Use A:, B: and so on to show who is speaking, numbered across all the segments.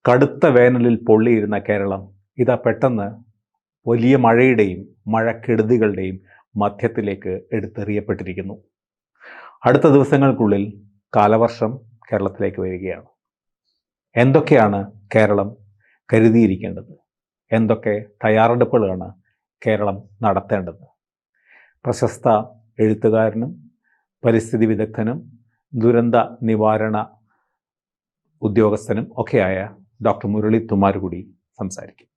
A: കടുത്ത വേനലിൽ പൊള്ളിയിരുന്ന കേരളം ഇതാ പെട്ടെന്ന് വലിയ മഴയുടെയും മഴക്കെടുതികളുടെയും മധ്യത്തിലേക്ക് എടുത്തെറിയപ്പെട്ടിരിക്കുന്നു. അടുത്ത ദിവസങ്ങൾക്കുള്ളിൽ കാലവർഷം കേരളത്തിലേക്ക് വരികയാണ്. എന്തൊക്കെയാണ് കേരളം കരുതിയിരിക്കേണ്ടത്? എന്തൊക്കെ തയ്യാറെടുപ്പുകളാണ് കേരളം നടത്തേണ്ടത്? പ്രശസ്ത എഴുത്തുകാരനും പരിസ്ഥിതി വിദഗ്ധനും ദുരന്ത നിവാരണ ഉദ്യോഗസ്ഥനും ഒക്കെയായ ഡോക്ടർ മുരളി തുമ്മാരുകുടി സംസാരിക്കും.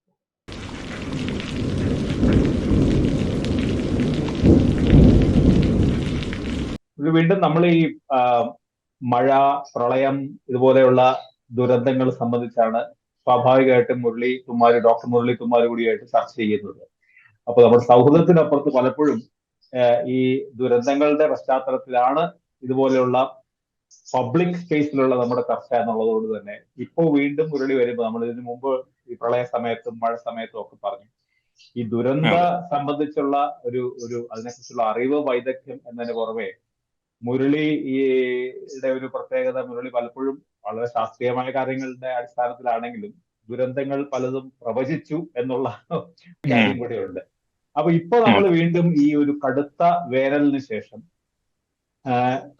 A: വീണ്ടും നമ്മൾ ഈ മഴ, പ്രളയം ഇതുപോലെയുള്ള ദുരന്തങ്ങൾ സംബന്ധിച്ചാണ് സ്വാഭാവികമായിട്ടും ഡോക്ടർ മുരളി തുമ്മാരുകുടിയായിട്ട് ചർച്ച ചെയ്യുന്നത്. അപ്പോൾ നമ്മുടെ സൗഹൃദത്തിനപ്പുറത്ത് പലപ്പോഴും ഈ ദുരന്തങ്ങളുടെ പശ്ചാത്തലത്തിലാണ് ഇതുപോലെയുള്ള പബ്ലിക് സ്പേസിലുള്ള നമ്മുടെ ചർച്ച എന്നുള്ളതുകൊണ്ട് തന്നെ ഇപ്പോൾ വീണ്ടും മുരളി വരുമ്പോൾ, നമ്മൾ ഇതിനു മുമ്പ് ഈ പ്രളയ സമയത്തും മഴ സമയത്തും ഒക്കെ പറഞ്ഞു, ഈ ദുരന്ത സംബന്ധിച്ചുള്ള ഒരു അതിനെക്കുറിച്ചുള്ള അറിവ് വൈദഗ്ധ്യം എന്നതിന് പുറമെ മുരളിയുടെ ഒരു പ്രത്യേകത, മുരളി പലപ്പോഴും വളരെ ശാസ്ത്രീയമായ കാര്യങ്ങളുടെ അടിസ്ഥാനത്തിലാണെങ്കിലും ദുരന്തങ്ങൾ പലതും പ്രവചിച്ചു എന്നുള്ള കാര്യം കൂടെയുണ്ട്. അപ്പൊ ഇപ്പൊ നമ്മൾ വീണ്ടും ഈ ഒരു കടുത്ത വേനലിന് ശേഷം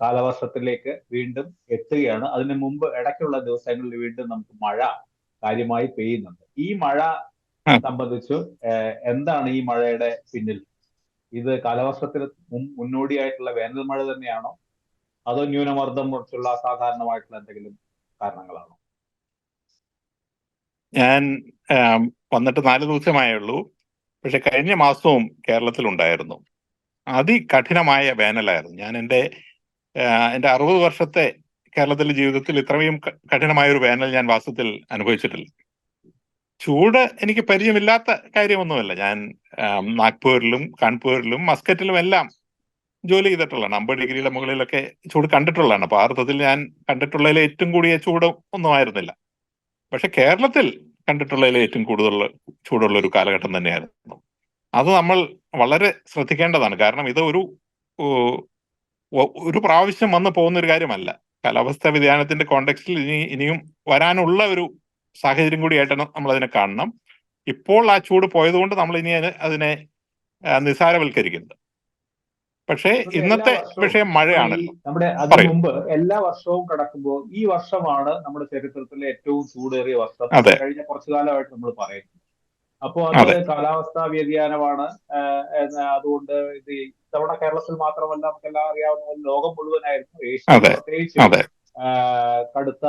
A: കാലവർഷത്തിലേക്ക് വീണ്ടും എത്തുകയാണ്. അതിനു മുമ്പ് ഇടയ്ക്കുള്ള ദിവസങ്ങളിൽ വീണ്ടും നമുക്ക് മഴ കാര്യമായി പെയ്യുന്നുണ്ട്. ഈ മഴ സംബന്ധിച്ചു എന്താണ് ഈ മഴയുടെ പിന്നിൽ? ഇത് കാലവർഷത്തിന് മുന്നോടിയായിട്ടുള്ള വേനൽ മഴ തന്നെയാണോ, അതോ ന്യൂനമർദ്ദം കുറിച്ചുള്ള അസാധാരണമായിട്ടുള്ള എന്തെങ്കിലും കാരണങ്ങളാണോ?
B: ഞാൻ വന്നിട്ട് 4 ദിവസമായുള്ളൂ. പക്ഷെ കഴിഞ്ഞ മാസവും കേരളത്തിലുണ്ടായിരുന്നു. അതികഠിനമായ വേനലായിരുന്നു. ഞാൻ എൻ്റെ 60 വർഷത്തെ കേരളത്തിലെ ജീവിതത്തിൽ ഇത്രയും കഠിനമായ ഒരു വേനൽ ഞാൻ വാസ്തവത്തിൽ അനുഭവിച്ചിട്ടില്ല. ചൂട് എനിക്ക് പരിചയമില്ലാത്ത കാര്യമൊന്നുമല്ല. ഞാൻ നാഗ്പൂരിലും കാൺപൂരിലും മസ്കറ്റിലും എല്ലാം ജോലി ചെയ്തിട്ടുള്ളതാണ്. 50 ഡിഗ്രിയുടെ മുകളിലൊക്കെ ചൂട് കണ്ടിട്ടുള്ളതാണ്. അപ്പൊ ആ അർത്ഥത്തിൽ ഞാൻ കണ്ടിട്ടുള്ളതിൽ ഏറ്റവും കൂടിയ ചൂട് ഒന്നും ആയിരുന്നില്ല. പക്ഷെ കേരളത്തിൽ കണ്ടിട്ടുള്ളതിൽ ഏറ്റവും കൂടുതൽ ചൂടുള്ള ഒരു കാലഘട്ടം തന്നെയായിരുന്നു. അത് നമ്മൾ വളരെ ശ്രദ്ധിക്കേണ്ടതാണ്. കാരണം ഇത് ഒരു പ്രാവശ്യം വന്നു പോകുന്ന ഒരു കാര്യമല്ല. കാലാവസ്ഥാ വ്യതിയാനത്തിന്റെ കോണ്ടെക്സ്റ്റിൽ ഇനിയും വരാനുള്ള ഒരു സാഹചര്യം കൂടിയായിട്ടാണ് നമ്മൾ അതിനെ കാണണം. ഇപ്പോൾ ആ ചൂട് പോയതുകൊണ്ട് നമ്മൾ ഇനി അതിനെ നിസാരവൽക്കരിക്കുന്നത്. പക്ഷേ ഇന്നത്തെ വിഷയം മഴയാണല്ലോ.
A: നമ്മുടെ അതിനു മുമ്പ് എല്ലാ വർഷവും കടക്കുമ്പോൾ ഈ വർഷമാണ് നമ്മുടെ ചരിത്രത്തിലെ ഏറ്റവും ചൂടേറിയ വർഷം കഴിഞ്ഞ കുറച്ചു കാലമായിട്ട് നമ്മൾ പറയുന്നത്. അപ്പോൾ അത് കാലാവസ്ഥാ വ്യതിയാനമാണ്. അതുകൊണ്ട് ഇത് ഇത്തവണ കേരളത്തിൽ മാത്രമല്ല, നമുക്കെല്ലാം അറിയാവുന്ന പോലെ ലോകം മുഴുവനായിരുന്നു, ഏഷ്യ പ്രത്യേകിച്ച് കടുത്ത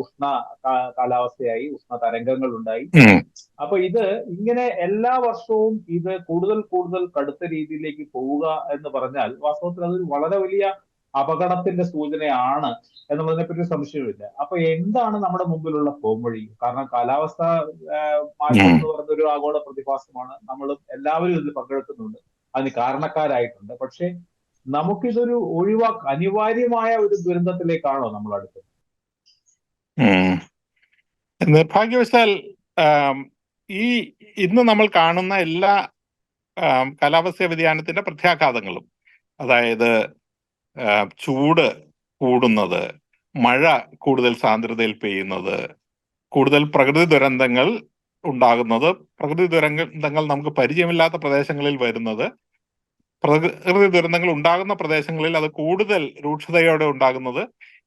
A: ഉഷ്ണ കാലാവസ്ഥയായി, ഉഷ്ണ തരംഗങ്ങൾ ഉണ്ടായി. അപ്പൊ ഇത് ഇങ്ങനെ എല്ലാ വർഷവും ഇത് കൂടുതൽ കടുത്ത രീതിയിലേക്ക് പോവുക എന്ന് പറഞ്ഞാൽ വാസ്തവത്തിൽ അതൊരു വളരെ വലിയ അപകടത്തിന്റെ സൂചനയാണ് എന്നുള്ളതിനെ പറ്റി സംശയമില്ല. അപ്പൊ എന്താണ് നമ്മുടെ മുമ്പിലുള്ള പോംവഴി? കാരണം കാലാവസ്ഥ മാറ്റം എന്ന് പറയുന്ന ഒരു ആഗോള പ്രതിഭാസമാണ്. നമ്മൾ എല്ലാവരും ഇതിൽ പങ്കെടുക്കുന്നുണ്ട്, അതിന് കാരണക്കാരായിട്ടുണ്ട്. പക്ഷെ നമുക്കിതൊരു അനിവാര്യമായ ഒരു ദുരന്തത്തിലേക്കാണോ നമ്മൾ അടുത്തത്?
B: നിർഭാഗ്യവശാൽ ഇന്ന് നമ്മൾ കാണുന്ന എല്ലാ കാലാവസ്ഥാ വ്യതിയാനത്തിന്റെ പ്രത്യാഘാതങ്ങളും, അതായത് ചൂട് കൂടുന്നത്, മഴ കൂടുതൽ സാന്ദ്രതയിൽ പെയ്യുന്നത്, കൂടുതൽ പ്രകൃതി ദുരന്തങ്ങൾ ഉണ്ടാകുന്നത്, പ്രകൃതി ദുരന്തങ്ങൾ നമുക്ക് പരിചയമില്ലാത്ത പ്രദേശങ്ങളിൽ വരുന്നത്, പ്രകൃതി ദുരന്തങ്ങൾ ഉണ്ടാകുന്ന പ്രദേശങ്ങളിൽ അത് കൂടുതൽ രൂക്ഷതയോടെ ഉണ്ടാകുന്നത്,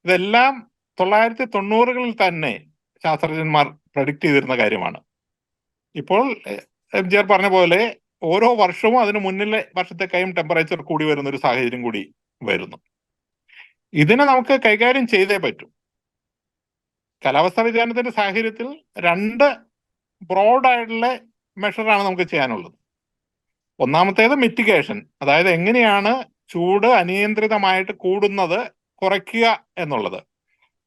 B: ഇതെല്ലാം 1990-കളിൽ തന്നെ ശാസ്ത്രജ്ഞന്മാർ പ്രഡിക്റ്റ് ചെയ്തിരുന്ന കാര്യമാണ്. ഇപ്പോൾ എംജിആർ പറഞ്ഞ പോലെ ഓരോ വർഷവും അതിന് മുന്നിലെ വർഷത്തേക്കായും ടെമ്പറേച്ചർ കൂടി വരുന്ന ഒരു സാഹചര്യം കൂടി വരുന്നു. ഇതിനെ നമുക്ക് കൈകാര്യം ചെയ്തേ പറ്റൂ. കാലാവസ്ഥാ വ്യതിയാനത്തിന്റെ സാഹചര്യത്തിൽ 2 ബ്രോഡായിട്ടുള്ള മെഷറാണ് നമുക്ക് ചെയ്യാനുള്ളത്. ഒന്നാമത്തേത് മിറ്റിഗേഷൻ, അതായത് എങ്ങനെയാണ് ചൂട് അനിയന്ത്രിതമായിട്ട് കൂടുന്നത് കുറയ്ക്കുക എന്നുള്ളത്.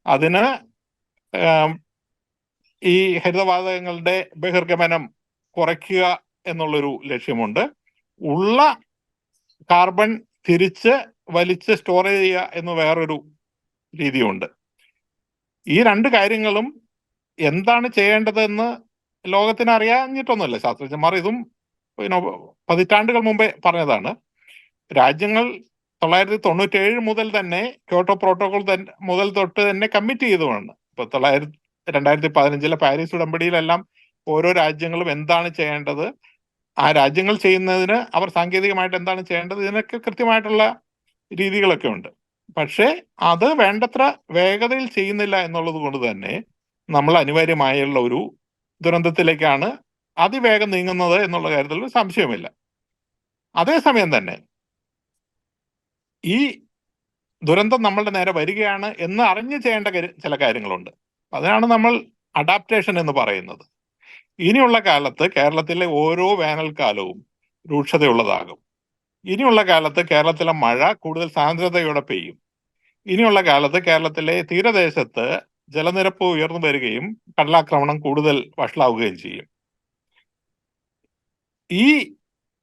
B: അതിന് ഈ ഹരിതവാതകങ്ങളുടെ ബഹിർഗമനം കുറയ്ക്കുക എന്നുള്ളൊരു ലക്ഷ്യമുണ്ട്. ഉള്ള കാർബൺ തിരിച്ച് വലിച്ച് സ്റ്റോർ ചെയ്യുക എന്ന് വേറൊരു രീതിയുണ്ട്. ഈ 2 കാര്യങ്ങളും എന്താണ് ചെയ്യേണ്ടതെന്ന് ലോകത്തിന് അറിയാഞ്ഞിട്ടൊന്നുമല്ല. ശാസ്ത്രജ്ഞന്മാർ ഇതും പതിറ്റാണ്ടുകൾ മുമ്പേ പറഞ്ഞതാണ്. രാജ്യങ്ങൾ 1997 മുതൽ തന്നെ ക്യോട്ടോ പ്രോട്ടോകോൾ മുതൽ തൊട്ട് തന്നെ കമ്മിറ്റ് ചെയ്തതാണ്. ഇപ്പൊ 2015 പാരീസ് ഉടമ്പടിയിലെല്ലാം ഓരോ രാജ്യങ്ങളും എന്താണ് ചെയ്യേണ്ടത്, ആ രാജ്യങ്ങൾ ചെയ്യുന്നതിന് അവർ സാങ്കേതികമായിട്ട് എന്താണ് ചെയ്യേണ്ടത്, ഇതിനൊക്കെ കൃത്യമായിട്ടുള്ള രീതികളൊക്കെ ഉണ്ട്. പക്ഷേ അത് വേണ്ടത്ര വേഗതയിൽ ചെയ്യുന്നില്ല എന്നുള്ളത് കൊണ്ട് തന്നെ നമ്മൾ അനിവാര്യമായുള്ള ഒരു ദുരന്തത്തിലേക്കാണ് അതിവേഗം നീങ്ങുന്നത് എന്നുള്ള കാര്യത്തിൽ ഒരു സംശയമില്ല. അതേസമയം തന്നെ ഈ ദുരന്തം നമ്മളുടെ നേരെ വരികയാണ് എന്ന് അറിഞ്ഞു ചെയ്യേണ്ട ചില കാര്യങ്ങളുണ്ട്. അതിനാണ് നമ്മൾ അഡാപ്റ്റേഷൻ എന്ന് പറയുന്നത്. ഇനിയുള്ള കാലത്ത് കേരളത്തിലെ ഓരോ വേനൽക്കാലവും രൂക്ഷതയുള്ളതാകും. ഇനിയുള്ള കാലത്ത് കേരളത്തിലെ മഴ കൂടുതൽ സാന്ദ്രതയോടെ പെയ്യും. ഇനിയുള്ള കാലത്ത് കേരളത്തിലെ തീരദേശത്ത് ജലനിരപ്പ് ഉയർന്നു വരികയും കടലാക്രമണം കൂടുതൽ വഷളാവുകയും ചെയ്യും. ഈ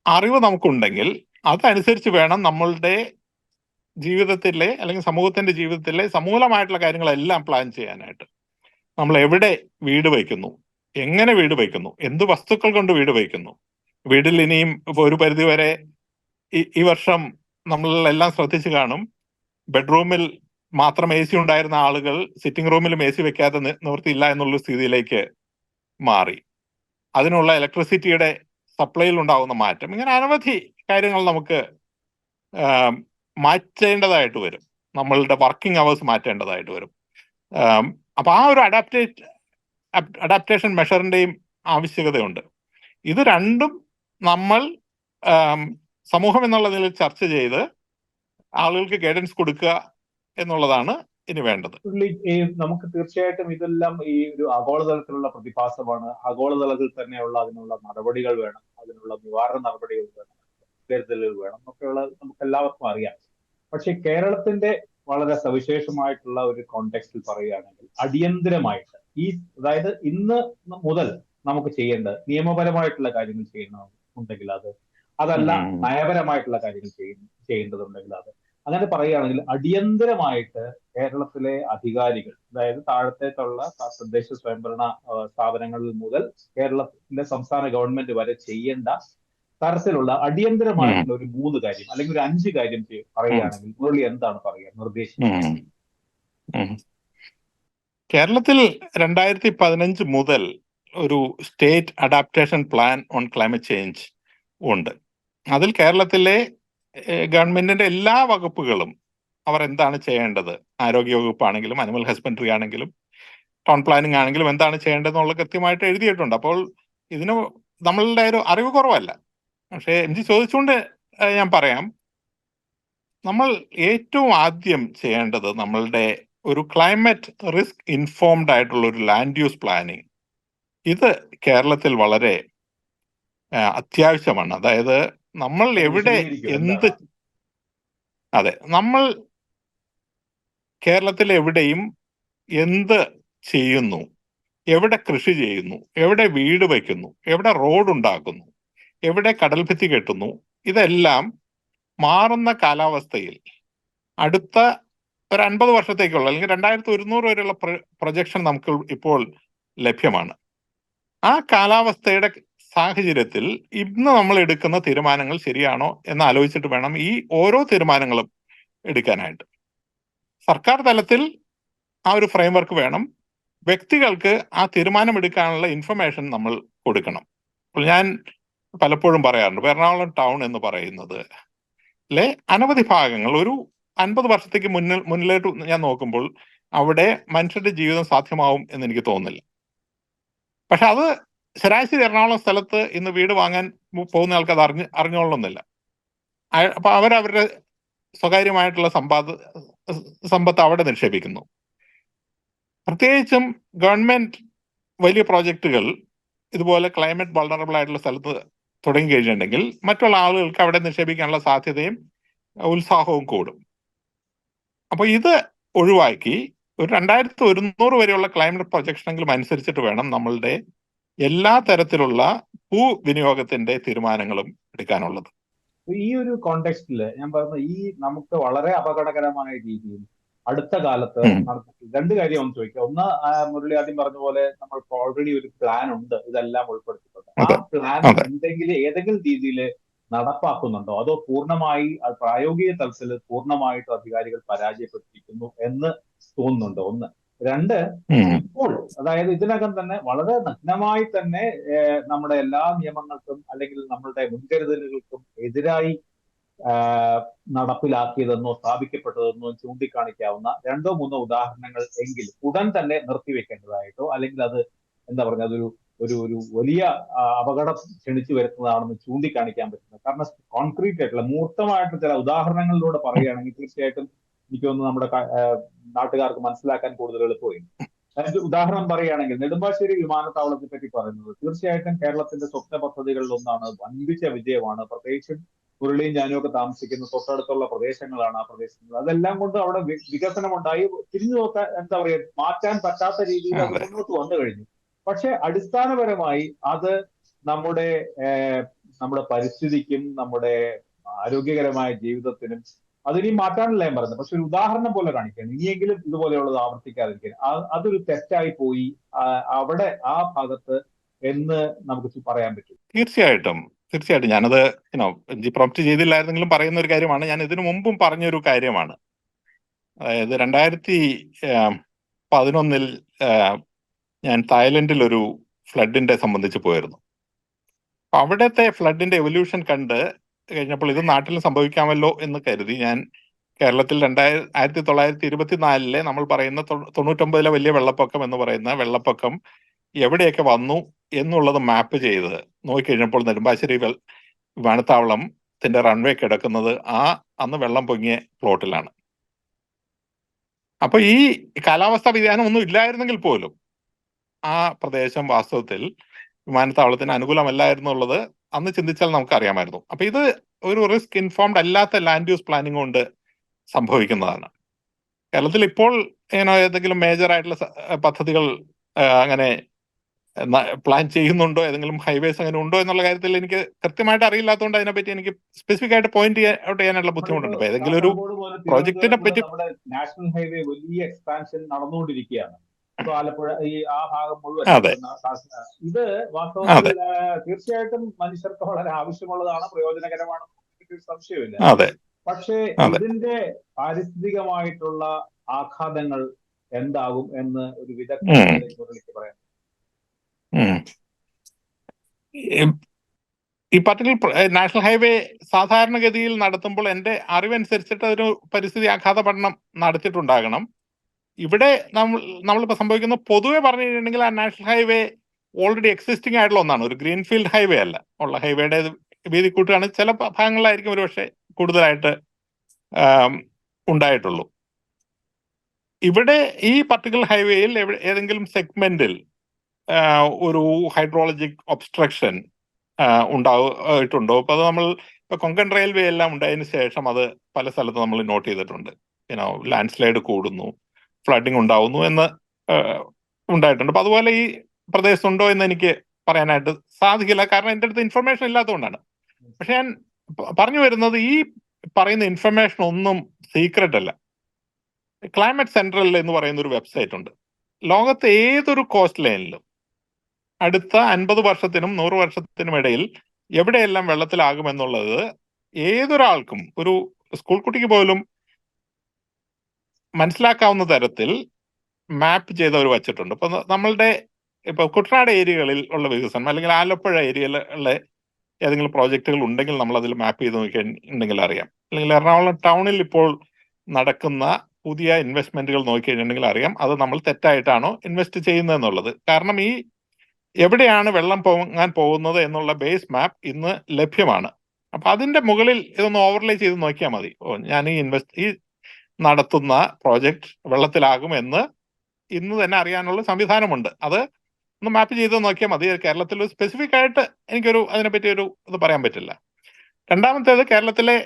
B: അറിവ് നമുക്കുണ്ടെങ്കിൽ അതനുസരിച്ച് വേണം നമ്മളുടെ ജീവിതത്തിലെ അല്ലെങ്കിൽ സമൂഹത്തിന്റെ ജീവിതത്തിലെ സമൂലമായിട്ടുള്ള കാര്യങ്ങളെല്ലാം പ്ലാൻ ചെയ്യാനായിട്ട്. നമ്മൾ എവിടെ വീട് വയ്ക്കുന്നു, എങ്ങനെ വീട് വയ്ക്കുന്നു, എന്ത് വസ്തുക്കൾ കൊണ്ട് വീട് വയ്ക്കുന്നു, വീട്ടിൽ ഇനിയും ഇപ്പോൾ ഒരു പരിധിവരെ ഈ വർഷം നമ്മളെല്ലാം ശ്രദ്ധിച്ചു കാണും, ബെഡ്റൂമിൽ മാത്രം AC ഉണ്ടായിരുന്ന ആളുകൾ സിറ്റിംഗ് റൂമിലും AC വെക്കാതെ നിവൃത്തിയില്ല എന്നുള്ള സ്ഥിതിയിലേക്ക് മാറി. അതിനുള്ള ഇലക്ട്രിസിറ്റിയുടെ സപ്ലൈയിൽ ഉണ്ടാകുന്ന മാറ്റം, ഇങ്ങനെ അനവധി കാര്യങ്ങൾ നമുക്ക് മാറ്റേണ്ടതായിട്ട് വരും. നമ്മളുടെ വർക്കിംഗ് അവേഴ്സ് മാറ്റേണ്ടതായിട്ട് വരും. അപ്പൊ ആ ഒരു അഡാപ്റ്റേഷൻ മെഷറിന്റെയും ആവശ്യകതയുണ്ട്. ഇത് രണ്ടും നമ്മൾ സമൂഹം എന്നുള്ള നിലയിൽ ചർച്ച ചെയ്ത് ആളുകൾക്ക് ഗൈഡൻസ് കൊടുക്കുക എന്നുള്ളതാണ് ഇനി വേണ്ടത്.
A: നമുക്ക് തീർച്ചയായിട്ടും ഇതെല്ലാം ഈ ഒരു ആഗോളതലത്തിലുള്ള പ്രതിഭാസമാണ്. ആഗോളതലത്തിൽ തന്നെയുള്ള അതിനുള്ള നടപടികൾ വേണം, അതിനുള്ള നിവാരണ നടപടികൾ വേണം, കരുതലുകൾ വേണം എന്നൊക്കെയുള്ള നമുക്ക് എല്ലാവർക്കും അറിയാം. പക്ഷെ കേരളത്തിന്റെ വളരെ സവിശേഷമായിട്ടുള്ള ഒരു കോണ്ടെക്സ്റ്റിൽ പറയുകയാണെങ്കിൽ അടിയന്തരമായിട്ട് അതായത് ഇന്ന് മുതൽ നമുക്ക് ചെയ്യേണ്ടത് നിയമപരമായിട്ടുള്ള കാര്യങ്ങൾ ചെയ്യണമെന്നുണ്ടെങ്കിൽ അതല്ല നയപരമായിട്ടുള്ള കാര്യങ്ങൾ ചെയ്യേണ്ടതുണ്ടെങ്കിൽ അങ്ങനെ പറയുകയാണെങ്കിൽ അടിയന്തരമായിട്ട് കേരളത്തിലെ അധികാരികൾ, അതായത് താഴത്തേക്കുള്ള തദ്ദേശ സ്വയംഭരണ സ്ഥാപനങ്ങളിൽ മുതൽ കേരളത്തിലെ സംസ്ഥാന ഗവൺമെന്റ് വരെ ചെയ്യേണ്ട തരത്തിലുള്ള അടിയന്തരമായിട്ടുള്ള ഒരു 3 കാര്യം അല്ലെങ്കിൽ ഒരു 5 കാര്യം പറയുകയാണെങ്കിൽ മുരളി എന്താണ് പറയുക, നിർദ്ദേശിക്കുന്നത്?
B: കേരളത്തിൽ 2015 മുതൽ ഒരു state adaptation plan on climate change ഉണ്ട്. അതിൽ കേരളത്തിലെ ഗവൺമെന്റിന്റെ എല്ലാ വകുപ്പുകളും അവർ എന്താണ് ചെയ്യേണ്ടത്, ആരോഗ്യ വകുപ്പാണെങ്കിലും അനിമൽ ഹസ്ബൻഡറി ആണെങ്കിലും ടൗൺ പ്ലാനിംഗ് ആണെങ്കിലും എന്താണ് ചെയ്യേണ്ടതെന്നുള്ള കൃത്യമായിട്ട് എഴുതിയിട്ടുണ്ട്. അപ്പോൾ ഇതിന് നമ്മളുടെ ഒരു അറിവ് കുറവല്ല. പക്ഷേ MG ചോദിച്ചുകൊണ്ട് ഞാൻ പറയാം, നമ്മൾ ഏറ്റവും ആദ്യം ചെയ്യേണ്ടത് നമ്മളുടെ ഒരു ക്ലൈമറ്റ് റിസ്ക് ഇൻഫോംഡ് ആയിട്ടുള്ള ഒരു ലാൻഡ് യൂസ് പ്ലാനിങ്, ഇത് കേരളത്തിൽ വളരെ അത്യാവശ്യമാണ്. അതായത് നമ്മൾ എവിടെ നമ്മൾ കേരളത്തിൽ എവിടെയും എന്ത് ചെയ്യുന്നു, എവിടെ കൃഷി ചെയ്യുന്നു, എവിടെ വീട് വയ്ക്കുന്നു, എവിടെ റോഡ് ഉണ്ടാക്കുന്നു, എവിടെ കടൽഭിത്തി കെട്ടുന്നു, ഇതെല്ലാം മാറുന്ന കാലാവസ്ഥയിൽ അടുത്ത ഒരു 50 വർഷത്തേക്കുള്ള അല്ലെങ്കിൽ 2100 വരെയുള്ള പ്രൊജക്ഷൻ നമുക്ക് ഇപ്പോൾ ലഭ്യമാണ്. ആ കാലാവസ്ഥയുടെ സാഹചര്യത്തിൽ ഇന്ന് നമ്മൾ എടുക്കുന്ന തീരുമാനങ്ങൾ ശരിയാണോ എന്ന് ആലോചിച്ചിട്ട് വേണം ഈ ഓരോ തീരുമാനങ്ങളും എടുക്കാനായിട്ട്. സർക്കാർ തലത്തിൽ ആ ഒരു ഫ്രെയിംവർക്ക് വേണം. വ്യക്തികൾക്ക് ആ തീരുമാനമെടുക്കാനുള്ള ഇൻഫർമേഷൻ നമ്മൾ കൊടുക്കണം. അപ്പോൾ ഞാൻ പലപ്പോഴും പറയാറുണ്ട്, എറണാകുളം ടൗൺ എന്ന് പറയുന്നത് അനവധി ഭാഗങ്ങൾ ഒരു 50 വർഷത്തേക്ക് മുന്നിലോട്ട് ഞാൻ നോക്കുമ്പോൾ അവിടെ മനുഷ്യരുടെ ജീവിതം സാധ്യമാവും എന്ന് എനിക്ക് തോന്നുന്നില്ല. പക്ഷെ അത് ശരാശരി എറണാകുളം സ്ഥലത്ത് ഇന്ന് വീട് വാങ്ങാൻ പോകുന്ന ആൾക്ക് അത് അറിഞ്ഞോളണമെന്നില്ല. അപ്പൊ അവരവരുടെ സ്വകാര്യമായിട്ടുള്ള സമ്പത്ത് അവിടെ നിക്ഷേപിക്കുന്നു. പ്രത്യേകിച്ചും ഗവൺമെന്റ് വലിയ പ്രോജക്റ്റുകൾ ഇതുപോലെ ക്ലൈമറ്റ് വൾണറബിൾ ആയിട്ടുള്ള സ്ഥലത്ത് തുടങ്ങി കഴിഞ്ഞിട്ടുണ്ടെങ്കിൽ മറ്റുള്ള ആളുകൾക്ക് അവിടെ നിക്ഷേപിക്കാനുള്ള സാധ്യതയും ഉത്സാഹവും കൂടും. അപ്പൊ ഇത് ഒഴിവാക്കി ഒരു 2100 വരെയുള്ള ക്ലൈമറ്റ് പ്രൊജക്ഷനെങ്കിലും അനുസരിച്ചിട്ട് വേണം നമ്മളുടെ എല്ലാ തരത്തിലുള്ള ഭൂവിനിയോഗത്തിന്റെ തീരുമാനങ്ങളും എടുക്കാനുള്ളത്.
A: ഈ ഒരു കോണ്ടെക്സ്റ്റിൽ ഞാൻ പറഞ്ഞ ഈ നമുക്ക് വളരെ അപകടകരമായ രീതിയിൽ അടുത്ത കാലത്ത് 2 കാര്യം ഒന്ന് ചോദിക്കാം. ഒന്ന്, മുരളി ആദ്യം പറഞ്ഞ പോലെ നമ്മൾക്ക് ഓൾറെഡി ഒരു പ്ലാൻ ഉണ്ട്, ഇതെല്ലാം ഉൾപ്പെടുത്തിയിട്ടുണ്ട്. ആ പ്ലാൻ ഏതെങ്കിലും രീതിയിൽ നടപ്പാക്കുന്നുണ്ടോ, അതോ പൂർണ്ണമായി പ്രായോഗിക തലത്തിൽ പൂർണ്ണമായിട്ടും അധികാരികൾ പരാജയപ്പെട്ടിരിക്കുന്നു എന്ന് തോന്നുന്നുണ്ടോ? ഒന്ന്. രണ്ട്, ഇപ്പോൾ അതായത് ഇതിനകം തന്നെ വളരെ നഗ്നമായി തന്നെ നമ്മുടെ എല്ലാ നിയമങ്ങൾക്കും അല്ലെങ്കിൽ നമ്മളുടെ മുൻകരുതലുകൾക്കും എതിരായി നടപ്പിലാക്കിയതെന്നോ സ്ഥാപിക്കപ്പെട്ടതെന്നോ ചൂണ്ടിക്കാണിക്കാവുന്ന 2-3 ഉദാഹരണങ്ങൾ എങ്കിലും ഉടൻ തന്നെ നിർത്തിവെക്കേണ്ടതായിട്ടോ അല്ലെങ്കിൽ അത് എന്താ പറയുക അതൊരു ഒരു ഒരു വലിയ അപകടം ക്ഷണിച്ചു വരുന്നതാണെന്ന് ചൂണ്ടിക്കാണിക്കാൻ പറ്റുന്നത്. കാരണം കോൺക്രീറ്റ് ആയിട്ടുള്ള മൂർത്തമായിട്ട് ചില ഉദാഹരണങ്ങളിലൂടെ പറയുകയാണെങ്കിൽ തീർച്ചയായിട്ടും എനിക്ക് തോന്നുന്നു നമ്മുടെ നാട്ടുകാർക്ക് മനസ്സിലാക്കാൻ കൂടുതൽ എളുപ്പമായിരുന്നു. ഉദാഹരണം പറയുകയാണെങ്കിൽ നെടുമ്പാശ്ശേരി വിമാനത്താവളത്തെ പറ്റി പറയുന്നത് തീർച്ചയായിട്ടും കേരളത്തിന്റെ സ്വപ്ന പദ്ധതികളിൽ ഒന്നാണ്. വൻപിച്ച വിജയമാണ്. പ്രത്യേകിച്ചും മുരളിയും ഞാനും ഒക്കെ താമസിക്കുന്ന തൊട്ടടുത്തുള്ള പ്രദേശങ്ങളാണ് ആ പ്രദേശങ്ങൾ. അതെല്ലാം കൊണ്ട് അവിടെ വികസനമുണ്ടായി. തിരിഞ്ഞു നോക്കാൻ എന്താ പറയുക മാറ്റാൻ പറ്റാത്ത രീതിയിൽ അത് മുന്നോട്ട് വന്നു കഴിഞ്ഞു. പക്ഷെ അടിസ്ഥാനപരമായി അത് നമ്മുടെ നമ്മുടെ പരിസ്ഥിതിക്കും നമ്മുടെ ആരോഗ്യകരമായ ജീവിതത്തിനും അതിനി മാറ്റാനല്ല ഞാൻ പറയുന്നത്. പക്ഷെ ഒരു ഉദാഹരണം പോലെ കാണിക്കാൻ ഇനിയെങ്കിലും ഇതുപോലെയുള്ളത് ആവർത്തിക്കാതിരിക്കാൻ അതൊരു തെറ്റായി പോയി അവിടെ ആ ഭാഗത്ത് എന്ന് നമുക്ക് പറയാൻ പറ്റും.
B: തീർച്ചയായിട്ടും ഞാനത് പ്രൊമപ്റ്റ് ചെയ്തില്ലായിരുന്നെങ്കിലും പറയുന്ന ഒരു കാര്യമാണ്. ഞാൻ ഇതിനു മുമ്പും പറഞ്ഞൊരു കാര്യമാണ്. അതായത് 2011 ഞാൻ തായ്ലൻഡിൽ ഒരു ഫ്ലഡിന്റെ സംബന്ധിച്ച് പോയിരുന്നു. അവിടുത്തെ ഫ്ലഡിന്റെ എവല്യൂഷൻ കണ്ട് കഴിഞ്ഞപ്പോൾ ഇത് നാട്ടിൽ സംഭവിക്കാമല്ലോ എന്ന് കരുതി ഞാൻ കേരളത്തിൽ 1924 നമ്മൾ പറയുന്ന 99 വലിയ വെള്ളപ്പൊക്കം എന്ന് പറയുന്ന വെള്ളപ്പൊക്കം എവിടെയൊക്കെ വന്നു എന്നുള്ളത് മാപ്പ് ചെയ്ത് നോക്കിക്കഴിഞ്ഞപ്പോൾ നെടുമ്പാശ്ശേരി വിമാനത്താവളത്തിന്റെ റൺവേ കിടക്കുന്നത് അന്ന് വെള്ളം പൊങ്ങിയ പ്ലോട്ടിലാണ്. അപ്പൊ ഈ കാലാവസ്ഥാ വ്യതിയാനം ഒന്നും ഇല്ലായിരുന്നെങ്കിൽ പോലും ആ പ്രദേശം വാസ്തവത്തിൽ വിമാനത്താവളത്തിന് അനുകൂലമല്ലായിരുന്നുള്ളത് അന്ന് ചിന്തിച്ചാൽ നമുക്ക് അറിയാമായിരുന്നു. അപ്പൊ ഇത് ഒരു റിസ്ക് ഇൻഫോംഡ് അല്ലാത്ത ലാൻഡ് യൂസ് പ്ലാനിംഗ് കൊണ്ട് സംഭവിക്കുന്നതാണ്. കേരളത്തിൽ ഇപ്പോൾ ഏതെങ്കിലും മേജർ ആയിട്ടുള്ള പദ്ധതികൾ അങ്ങനെ പ്ലാൻ ചെയ്യുന്നുണ്ടോ, ഏതെങ്കിലും ഹൈവേസ് അങ്ങനെ ഉണ്ടോ എന്നുള്ള കാര്യത്തിൽ എനിക്ക് കൃത്യമായിട്ട് അറിയില്ലാത്തതുകൊണ്ട് അതിനെപ്പറ്റി എനിക്ക് സ്പെസിഫിക് ആയിട്ട് പോയിന്റ് ഔട്ട് ചെയ്യാനുള്ള ബുദ്ധിമുട്ടുണ്ട്. ഏതെങ്കിലും ഒരു പ്രോജക്റ്റിനെ പറ്റി
A: നാഷണൽ ഹൈവേ വലിയ എക്സ്പാൻഷൻ നടന്നുകൊണ്ടിരിക്കുകയാണ്. ആലപ്പുഴ ആ ഭാഗം മുഴുവൻ ഇത് വാസ്തവത്തിൽ തീർച്ചയായിട്ടും മനുഷ്യർക്ക് വളരെ ആവശ്യമുള്ളതാണ്, പ്രയോജനകരമാണ്, സംശയമില്ല. പക്ഷേ ഇതിന്റെ പാരിസ്ഥിതികമായിട്ടുള്ള ആഘാതങ്ങൾ എന്താകും എന്ന് ഒരു വിദഗ്ധ പറയാം.
B: ഈ പർട്ടിക്കുലർ നാഷണൽ ഹൈവേ സാധാരണഗതിയിൽ നടത്തുമ്പോൾ എന്റെ അറിവനുസരിച്ചിട്ട് ഒരു പരിസ്ഥിതി ആഘാത പഠനം നടത്തിയിട്ടുണ്ടാകണം. ഇവിടെ നമ്മളിപ്പോൾ സംഭവിക്കുന്ന പൊതുവെ പറഞ്ഞു കഴിഞ്ഞിട്ടുണ്ടെങ്കിൽ ആ നാഷണൽ ഹൈവേ ഓൾറെഡി എക്സിസ്റ്റിംഗ് ആയിട്ടുള്ള ഒന്നാണ്. ഒരു ഗ്രീൻഫീൽഡ് ഹൈവേ അല്ല. ഉള്ള ഹൈവേയുടെ വീതി കൂട്ടുകയാണ്. ചില ഭാഗങ്ങളിലായിരിക്കും ഒരു പക്ഷേ കൂടുതലായിട്ട് ഉണ്ടായിട്ടുള്ളൂ. ഇവിടെ ഈ പർട്ടിക്കുലർ ഹൈവേയിൽ ഏതെങ്കിലും സെഗ്മെന്റിൽ ഒരു ഹൈഡ്രോളജിക് ഒബ്സ്ട്രക്ഷൻ ഉണ്ടായിട്ടുണ്ടോ? അപ്പൊ അത് നമ്മൾ ഇപ്പൊ കൊങ്കൺ റെയിൽവേ എല്ലാം ഉണ്ടായതിനു ശേഷം അത് പല സ്ഥലത്തും നമ്മൾ നോട്ട് ചെയ്തിട്ടുണ്ട്. ലാൻഡ് സ്ലൈഡ് കൂടുന്നു, ഫ്ലഡിങ് ഉണ്ടാവുന്നു എന്ന് ഉണ്ടായിട്ടുണ്ട്. അപ്പൊ അതുപോലെ ഈ പ്രദേശത്തുണ്ടോ എന്ന് എനിക്ക് പറയാനായിട്ട് സാധിക്കില്ല, കാരണം എൻ്റെ അടുത്ത് ഇൻഫർമേഷൻ ഇല്ലാത്തതുകൊണ്ടാണ്. പക്ഷെ ഞാൻ പറഞ്ഞു വരുന്നത് ഈ പറയുന്ന ഇൻഫർമേഷൻ ഒന്നും സീക്രട്ട് അല്ല. ക്ലൈമറ്റ് സെൻട്രൽ എന്ന് പറയുന്ന ഒരു വെബ്സൈറ്റ് ഉണ്ട്. ലോകത്തെ ഏതൊരു കോസ്റ്റ് ലൈനിലും അടുത്ത 50 വർഷത്തിനും 100 വർഷത്തിനും ഇടയിൽ എവിടെയെല്ലാം വെള്ളത്തിലാകുമെന്നുള്ളത് ഏതൊരാൾക്കും, ഒരു സ്കൂൾ കുട്ടിക്ക് പോലും മനസ്സിലാക്കാവുന്ന തരത്തിൽ മാപ്പ് ചെയ്തവർ വച്ചിട്ടുണ്ട്. ഇപ്പൊ നമ്മളുടെ കുട്ടനാട് ഏരിയകളിൽ ഉള്ള വികസനം അല്ലെങ്കിൽ ആലപ്പുഴ ഏരിയയിലുള്ള ഏതെങ്കിലും പ്രോജക്റ്റുകൾ ഉണ്ടെങ്കിൽ നമ്മൾ അതിൽ മാപ്പ് ചെയ്ത് നോക്കിയിട്ടുണ്ടെങ്കിൽ അറിയാം. അല്ലെങ്കിൽ എറണാകുളം ടൗണിൽ ഇപ്പോൾ നടക്കുന്ന പുതിയ ഇൻവെസ്റ്റ്മെന്റുകൾ നോക്കിക്കഴിഞ്ഞിട്ടുണ്ടെങ്കിൽ അറിയാം അത് നമ്മൾ തെറ്റായിട്ടാണോ ഇൻവെസ്റ്റ് ചെയ്യുന്നതെന്നുള്ളത്. കാരണം ഈ എവിടെയാണ് വെള്ളം പൊങ്ങാൻ പോകുന്നത് എന്നുള്ള ബേസ് മാപ്പ് ഇന്ന് ലഭ്യമാണ്. അപ്പൊ അതിന്റെ മുകളിൽ ഇതൊന്ന് ഓവർലേ ചെയ്ത് നോക്കിയാൽ മതി. ഞാൻ ഈ നടത്തുന്ന പ്രോജക്റ്റ് വെള്ളത്തിലാകും എന്ന് ഇന്ന് തന്നെ അറിയാനുള്ള സംവിധാനമുണ്ട്. അത് ഒന്ന് മാപ്പ് ചെയ്ത് നോക്കിയാൽ മതി. കേരളത്തിൽ സ്പെസിഫിക് ആയിട്ട് എനിക്കൊരു അതിനെപ്പറ്റി ഒരു ഇത് പറയാൻ പറ്റില്ല. രണ്ടാമത്തേത്, കേരളത്തിലെ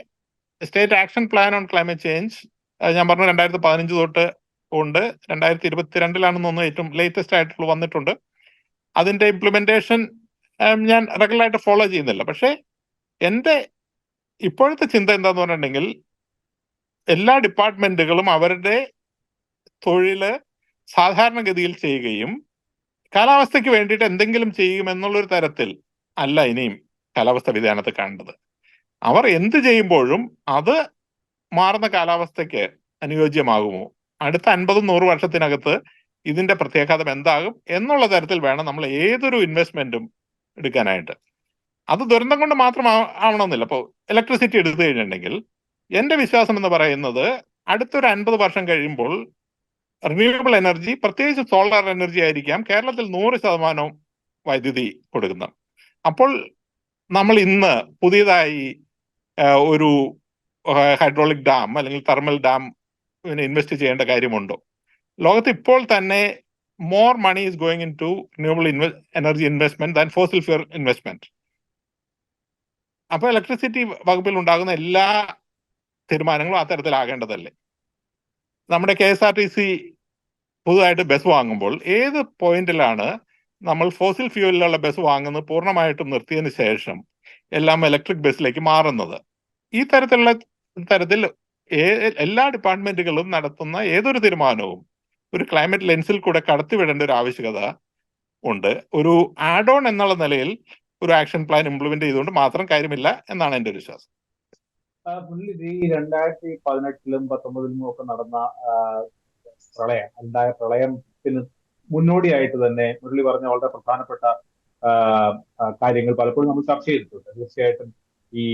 B: state action plan on climate change ഞാൻ പറഞ്ഞു 2015 തൊട്ട് ഉണ്ട്. 2022 തോന്നുന്നു ഏറ്റവും ലേറ്റസ്റ്റ് ആയിട്ടുള്ള വന്നിട്ടുണ്ട്. അതിന്റെ ഇംപ്ലിമെന്റേഷൻ ഞാൻ റെഗുലറായിട്ട് ഫോളോ ചെയ്യുന്നില്ല. പക്ഷെ എൻ്റെ ഇപ്പോഴത്തെ ചിന്ത എന്താന്ന് പറഞ്ഞിട്ടുണ്ടെങ്കിൽ എല്ലാ ഡിപ്പാർട്ട്മെന്റുകളും അവരുടെ തൊഴില് സാധാരണഗതിയിൽ ചെയ്യുകയും കാലാവസ്ഥയ്ക്ക് വേണ്ടിയിട്ട് എന്തെങ്കിലും ചെയ്യുമെന്നുള്ളൊരു തരത്തിൽ അല്ല ഇനിയും കാലാവസ്ഥ വ്യതിയാനത്തെ കാണേണ്ടത്. അവർ എന്ത് ചെയ്യുമ്പോഴും അത് മാറുന്ന കാലാവസ്ഥയ്ക്ക് അനുയോജ്യമാകുമോ, അടുത്ത 50-100 വർഷത്തിനകത്ത് ഇതിന്റെ പ്രത്യാഘാതം എന്താകും എന്നുള്ള തരത്തിൽ വേണം നമ്മൾ ഏതൊരു ഇൻവെസ്റ്റ്മെന്റും എടുക്കാനായിട്ട്. അത് ദുരന്തം കൊണ്ട് മാത്രം ആവണമെന്നില്ല. ഇപ്പോൾ ഇലക്ട്രിസിറ്റി എടുത്തു കഴിഞ്ഞിട്ടുണ്ടെങ്കിൽ എന്റെ വിശ്വാസം എന്ന് പറയുന്നത് അടുത്തൊരു 50 വർഷം കഴിയുമ്പോൾ റിന്യൂവബിൾ എനർജി, പ്രത്യേകിച്ച് സോളാർ എനർജി ആയിരിക്കാം കേരളത്തിൽ 100% വൈദ്യുതി കൊടുക്കുന്നത്. അപ്പോൾ നമ്മൾ ഇന്ന് പുതിയതായി ഒരു ഹൈഡ്രോളിക് ഡാം അല്ലെങ്കിൽ തെർമൽ ഡാം ഇൻവെസ്റ്റ് ചെയ്യേണ്ട കാര്യമുണ്ടോ? ലോകത്ത് ഇപ്പോൾ തന്നെ more money is going into renewable energy investment than fossil fuel investment. അപ്പോൾ ഇലക്ട്രിസിറ്റി വകുപ്പിൽ ഉണ്ടാകുന്ന എല്ലാ തീരുമാനങ്ങളും അത്തരത്തിലാകേണ്ടതല്ലേ? നമ്മുടെ KSRTC പുതുതായിട്ട് ബസ് വാങ്ങുമ്പോൾ ഏത് പോയിന്റിലാണ് നമ്മൾ ഫോസിൽ ഫ്യൂവലിലുള്ള ബസ് വാങ്ങുന്നത് പൂർണ്ണമായിട്ടും നിർത്തിയതിനു ശേഷം എല്ലാം ഇലക്ട്രിക് ബസ്സിലേക്ക് മാറുന്നത്? ഈ തരത്തിൽ എല്ലാ ഡിപ്പാർട്ട്മെന്റുകളും നടത്തുന്ന ഏതൊരു തീരുമാനവും ഒരു ക്ലൈമറ്റ് ലെൻസിൽ കൂടെ കടത്തിവിടേണ്ട ഒരു ആവശ്യകത ഉണ്ട്. ഒരു ആഡ് ഓൺ എന്നുള്ള നിലയിൽ ഒരു ആക്ഷൻ പ്ലാൻ ഇംപ്ലിമെന്റ് ചെയ്തുകൊണ്ട് മാത്രം കാര്യമില്ല എന്നാണ് എന്റെ ഒരു വിശ്വാസം.
A: പുള്ളി ഈ 2018-ലും 2019-ലും ഒക്കെ നടന്ന പ്രളയത്തിന് മുന്നോടിയായിട്ട് തന്നെ മുരളി പറഞ്ഞ വളരെ പ്രധാനപ്പെട്ട കാര്യങ്ങൾ പലപ്പോഴും നമ്മൾ ചർച്ച ചെയ്തിട്ടുണ്ട്. തീർച്ചയായിട്ടും ഈ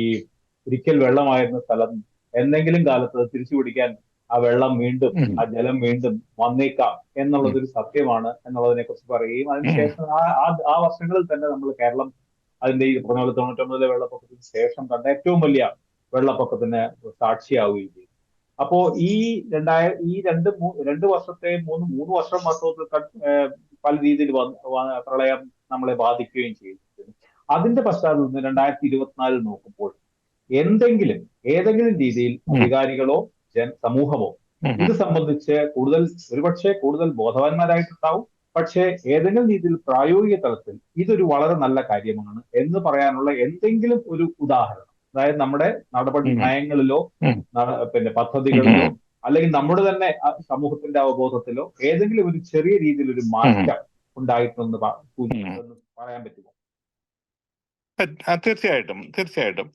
A: ഒരിക്കൽ വെള്ളമായിരുന്ന സ്ഥലം എന്തെങ്കിലും കാലത്ത് തിരിച്ചു പിടിക്കാൻ ആ വെള്ളം വീണ്ടും, ആ ജലം വീണ്ടും വന്നേക്കാം എന്നുള്ളതൊരു സത്യമാണ് എന്നുള്ളതിനെ കുറിച്ച് പറയുകയും അതിനുശേഷം ആ വർഷങ്ങളിൽ തന്നെ നമ്മൾ കേരളം അതിന്റെ ഈ 1999-ലെ വെള്ളപ്പൊക്കത്തിന് ശേഷം കണ്ട ഏറ്റവും വലിയ വെള്ളപ്പൊക്കത്തിന് സാക്ഷിയാവുകയും ചെയ്തു. അപ്പോ ഈ രണ്ട് വർഷത്തെ മൂന്ന് വർഷം വാസ്തവത്തിൽ പല രീതിയിൽ പ്രളയം നമ്മളെ ബാധിക്കുകയും ചെയ്തു. അതിന്റെ പശ്ചാത്തലത്തിൽ 2024 നോക്കുമ്പോൾ ഏതെങ്കിലും രീതിയിൽ അധികാരികളോ സമൂഹമോ ഇത് സംബന്ധിച്ച് ഒരുപക്ഷെ കൂടുതൽ ബോധവാന്മാരായിട്ടുണ്ടാവും. പക്ഷേ ഏതെങ്കിലും രീതിയിൽ പ്രായോഗിക തലത്തിൽ ഇതൊരു വളരെ നല്ല കാര്യമാണ് എന്ന് പറയാനുള്ള എന്തെങ്കിലും ഒരു ഉദാഹരണം, അതായത് നമ്മുടെ നടപടി നയങ്ങളിലോ പദ്ധതികളിലോ അല്ലെങ്കിൽ നമ്മുടെ തന്നെ സമൂഹത്തിന്റെ അവബോധത്തിലോ ഏതെങ്കിലും ഒരു ചെറിയ രീതിയിൽ ഒരു മാറ്റം ഉണ്ടായിട്ടുണ്ടെന്ന് പറയാൻ പറ്റുമോ?
B: തീർച്ചയായിട്ടും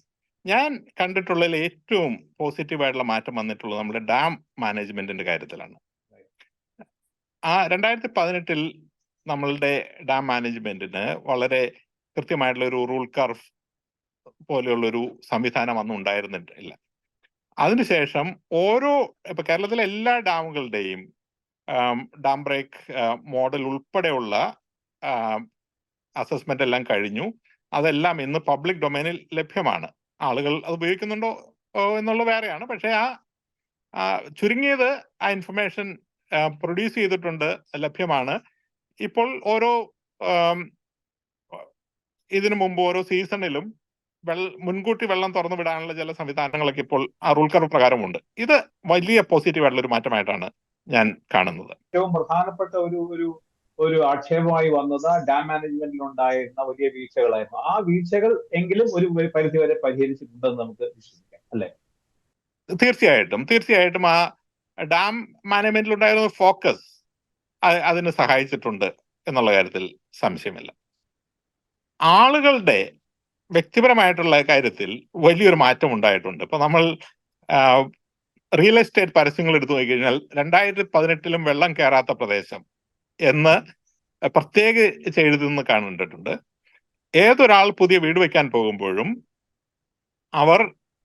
B: ഞാൻ കണ്ടിട്ടുള്ളതിൽ ഏറ്റവും പോസിറ്റീവായിട്ടുള്ള മാറ്റം വന്നിട്ടുള്ളത് നമ്മുടെ ഡാം മാനേജ്മെന്റിന്റെ കാര്യത്തിലാണ്. 2018-ൽ നമ്മളുടെ ഡാം മാനേജ്മെന്റിന് വളരെ കൃത്യമായിട്ടുള്ള ഒരു റൂൾ കർവ് പോലെയുള്ളൊരു സംവിധാനം അന്ന് ഉണ്ടായിരുന്നില്ല. അതിനുശേഷം ഇപ്പൊ കേരളത്തിലെ എല്ലാ ഡാമുകളുടെയും ഡാം ബ്രേക്ക് മോഡൽ ഉൾപ്പെടെയുള്ള അസസ്മെന്റ് എല്ലാം കഴിഞ്ഞു. അതെല്ലാം ഇന്ന് പബ്ലിക് ഡൊമൈനിൽ ലഭ്യമാണ്. ആളുകൾ അത് ഉപയോഗിക്കുന്നുണ്ടോ എന്നുള്ളത് വേറെയാണ്. പക്ഷെ ചുരുങ്ങിയത് ആ ഇൻഫർമേഷൻ പ്രൊഡ്യൂസ് ചെയ്തിട്ടുണ്ട്, ലഭ്യമാണ്. ഇപ്പോൾ ഇതിനു മുമ്പ് ഓരോ സീസണിലും മുൻകൂട്ടി വെള്ളം തുറന്നു വിടാനുള്ള ചില സംവിധാനങ്ങളൊക്കെ ഇപ്പോൾ ആ റൂൾ കർവ് പ്രകാരമുണ്ട്. ഇത് വലിയ പോസിറ്റീവായിട്ടുള്ള ഒരു മാറ്റമായിട്ടാണ് ഞാൻ കാണുന്നത്.
A: ഏറ്റവും പ്രധാനപ്പെട്ട ഒരു ആക്ഷേപമായി വന്നത് ഡാം മാനേജ്മെന്റിൽ ഉണ്ടായിരുന്ന വലിയ വീഴ്ചകളായിരുന്നു. ആ വീഴ്ചകൾ എങ്കിലും ഒരു പരിധിവരെ പരിഹരിച്ചിട്ടുണ്ടെന്ന് നമുക്ക് വിശ്വസിക്കാം, അല്ലെ?
B: തീർച്ചയായിട്ടും ആ ഡാം മാനേജ്മെന്റിൽ ഉണ്ടായിരുന്ന ഫോക്കസ് അതിന് സഹായിച്ചിട്ടുണ്ട് എന്നുള്ള കാര്യത്തിൽ സംശയമില്ല. ആളുകളുടെ വ്യക്തിപരമായിട്ടുള്ള കാര്യത്തിൽ വലിയൊരു മാറ്റം ഉണ്ടായിട്ടുണ്ട്. ഇപ്പൊ നമ്മൾ റിയൽ എസ്റ്റേറ്റ് പരസ്യങ്ങൾ എടുത്തു നോക്കിക്കഴിഞ്ഞാൽ 2018-ലും വെള്ളം കയറാത്ത പ്രദേശം എന്ന് പ്രത്യേകിച്ച് എഴുതുന്ന കണ്ടിട്ടുണ്ട്. ഏതൊരാൾ പുതിയ വീട് വെക്കാൻ പോകുമ്പോഴും അവർ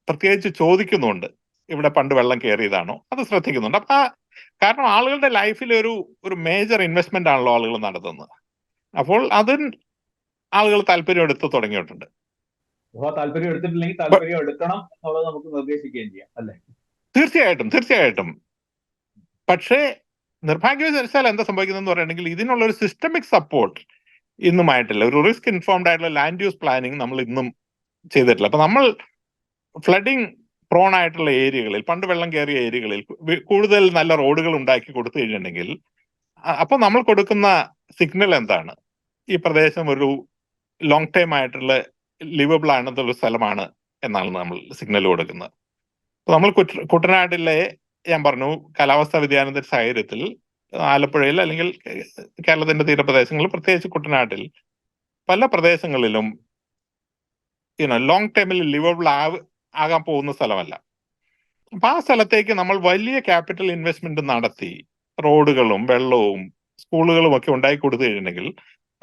B: പ്രത്യേകിച്ച് ചോദിക്കുന്നുണ്ട്, ഇവിടെ പണ്ട് വെള്ളം കയറിയതാണോ? അത് ശ്രദ്ധിക്കുന്നുണ്ട്. അപ്പൊ കാരണം ആളുകളുടെ ലൈഫിൽ ഒരു മേജർ ഇൻവെസ്റ്റ്മെന്റ് ആണല്ലോ ആളുകൾ നടത്തുന്നത്. അപ്പോൾ അതിന് ആളുകൾ താല്പര്യം എടുത്ത് തുടങ്ങിയിട്ടുണ്ട്.
A: താല്പര്യം എടുത്തിട്ടില്ലെങ്കിൽ താല്പര്യം എടുക്കണം എന്നുള്ളത് നമുക്ക് നിർദ്ദേശിക്കുകയും ചെയ്യാം, അല്ലെ?
B: തീർച്ചയായിട്ടും. പക്ഷേ നിർഭാഗ്യവശാൽ എന്താ സംഭവിക്കുന്നതെന്ന് പറയുകയാണെങ്കിൽ ഇതിനുള്ള ഒരു സിസ്റ്റമിക് സപ്പോർട്ട് ഇന്നുമായിട്ടില്ല. ഒരു റിസ്ക് ഇൻഫോംഡ് ആയിട്ടുള്ള ലാൻഡ് യൂസ് പ്ലാനിങ് നമ്മൾ ഇന്നും ചെയ്തിട്ടില്ല. അപ്പൊ നമ്മൾ ഫ്ലഡിങ് പ്രോൺ ആയിട്ടുള്ള ഏരിയകളിൽ, പണ്ട് വെള്ളം കയറിയ ഏരിയകളിൽ കൂടുതൽ നല്ല റോഡുകൾ ഉണ്ടാക്കി കൊടുത്തു കഴിഞ്ഞിട്ടുണ്ടെങ്കിൽ അപ്പൊ നമ്മൾ കൊടുക്കുന്ന സിഗ്നൽ എന്താണ്? ഈ പ്രദേശം ഒരു ലോങ് ടൈം ആയിട്ടുള്ള ലിവബിൾ ആണെന്നുള്ള സ്ഥലമാണ് എന്നാണ് നമ്മൾ സിഗ്നൽ കൊടുക്കുന്നത്. നമ്മൾ കുട്ടനാട്ടിലെ ഞാൻ പറഞ്ഞു കാലാവസ്ഥാ വ്യതിയാനത്തിന്റെ സാഹചര്യത്തിൽ ആലപ്പുഴയിൽ അല്ലെങ്കിൽ കേരളത്തിന്റെ തീരപ്രദേശങ്ങളിൽ, പ്രത്യേകിച്ച് കുട്ടനാട്ടിൽ പല പ്രദേശങ്ങളിലും ലോങ് ടൈമിൽ ലിവബിൾ ആകാൻ പോകുന്ന സ്ഥലമല്ല. അപ്പൊ ആ സ്ഥലത്തേക്ക് നമ്മൾ വലിയ ക്യാപിറ്റൽ ഇൻവെസ്റ്റ്മെന്റ് നടത്തി റോഡുകളും വെള്ളവും സ്കൂളുകളും ഒക്കെ ഉണ്ടാക്കി കൊടുത്തു കഴിഞ്ഞിട്ടുണ്ടെങ്കിൽ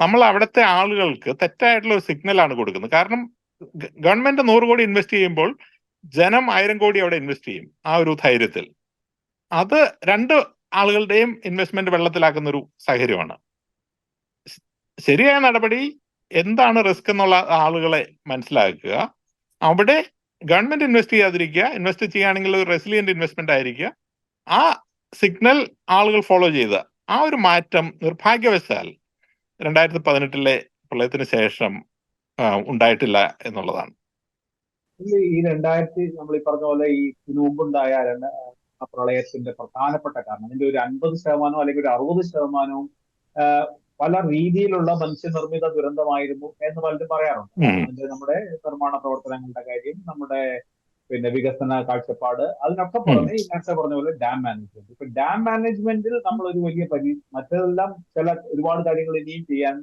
B: നമ്മൾ അവിടുത്തെ ആളുകൾക്ക് തെറ്റായിട്ടുള്ള ഒരു സിഗ്നലാണ് കൊടുക്കുന്നത്. കാരണം ഗവൺമെന്റ് 100 കോടി ഇൻവെസ്റ്റ് ചെയ്യുമ്പോൾ ജനം 1000 കോടി അവിടെ ഇൻവെസ്റ്റ് ചെയ്യും ആ ഒരു ധൈര്യത്തിൽ. അത് രണ്ട് ആളുകളുടെയും ഇൻവെസ്റ്റ്മെന്റ് വെള്ളത്തിലാക്കുന്ന ഒരു സാഹചര്യമാണ്. ശരിയായ നടപടി എന്താണ് റിസ്ക് എന്നുള്ള ആളുകളെ മനസ്സിലാക്കുക. അവിടെ ഗവൺമെന്റ് ഇൻവെസ്റ്റ് ചെയ്യാതിരിക്കുക, ഇൻവെസ്റ്റ് ചെയ്യുകയാണെങ്കിൽ ഒരു റെസിലിയന്റ് ഇൻവെസ്റ്റ്മെന്റ് ആയിരിക്കുക. ആ സിഗ്നൽ ആളുകൾ ഫോളോ ചെയ്ത ആ ഒരു മാറ്റം നിർഭാഗ്യവശാൽ 2018 പ്രളയത്തിന് ശേഷം ഉണ്ടായിട്ടില്ല എന്നുള്ളതാണ്.
A: ഈ 2000 നമ്മൾ ഈ പറഞ്ഞ പോലെ ഈ മുമ്പുണ്ടായ പ്രളയത്തിന്റെ പ്രധാനപ്പെട്ട കാരണം അതിന്റെ ഒരു 50% അല്ലെങ്കിൽ ഒരു 60% പല രീതിയിലുള്ള മനുഷ്യനിർമ്മിത ദുരന്തമായിരുന്നു എന്ന് പലരും പറയാറുണ്ട്. അതിന്റെ നമ്മുടെ നിർമ്മാണ പ്രവർത്തനങ്ങളുടെ കാര്യം, നമ്മുടെ വികസന കാഴ്ചപ്പാട്, അതിനൊക്കെ പുറമെ ഈ നേരത്തെ പറഞ്ഞ പോലെ ഡാം മാനേജ്മെന്റ്. ഇപ്പൊ ഡാം മാനേജ്മെന്റിൽ നമ്മൾ ഒരു വലിയ മറ്റെല്ലാം ഒരുപാട് കാര്യങ്ങൾ ഇനിയും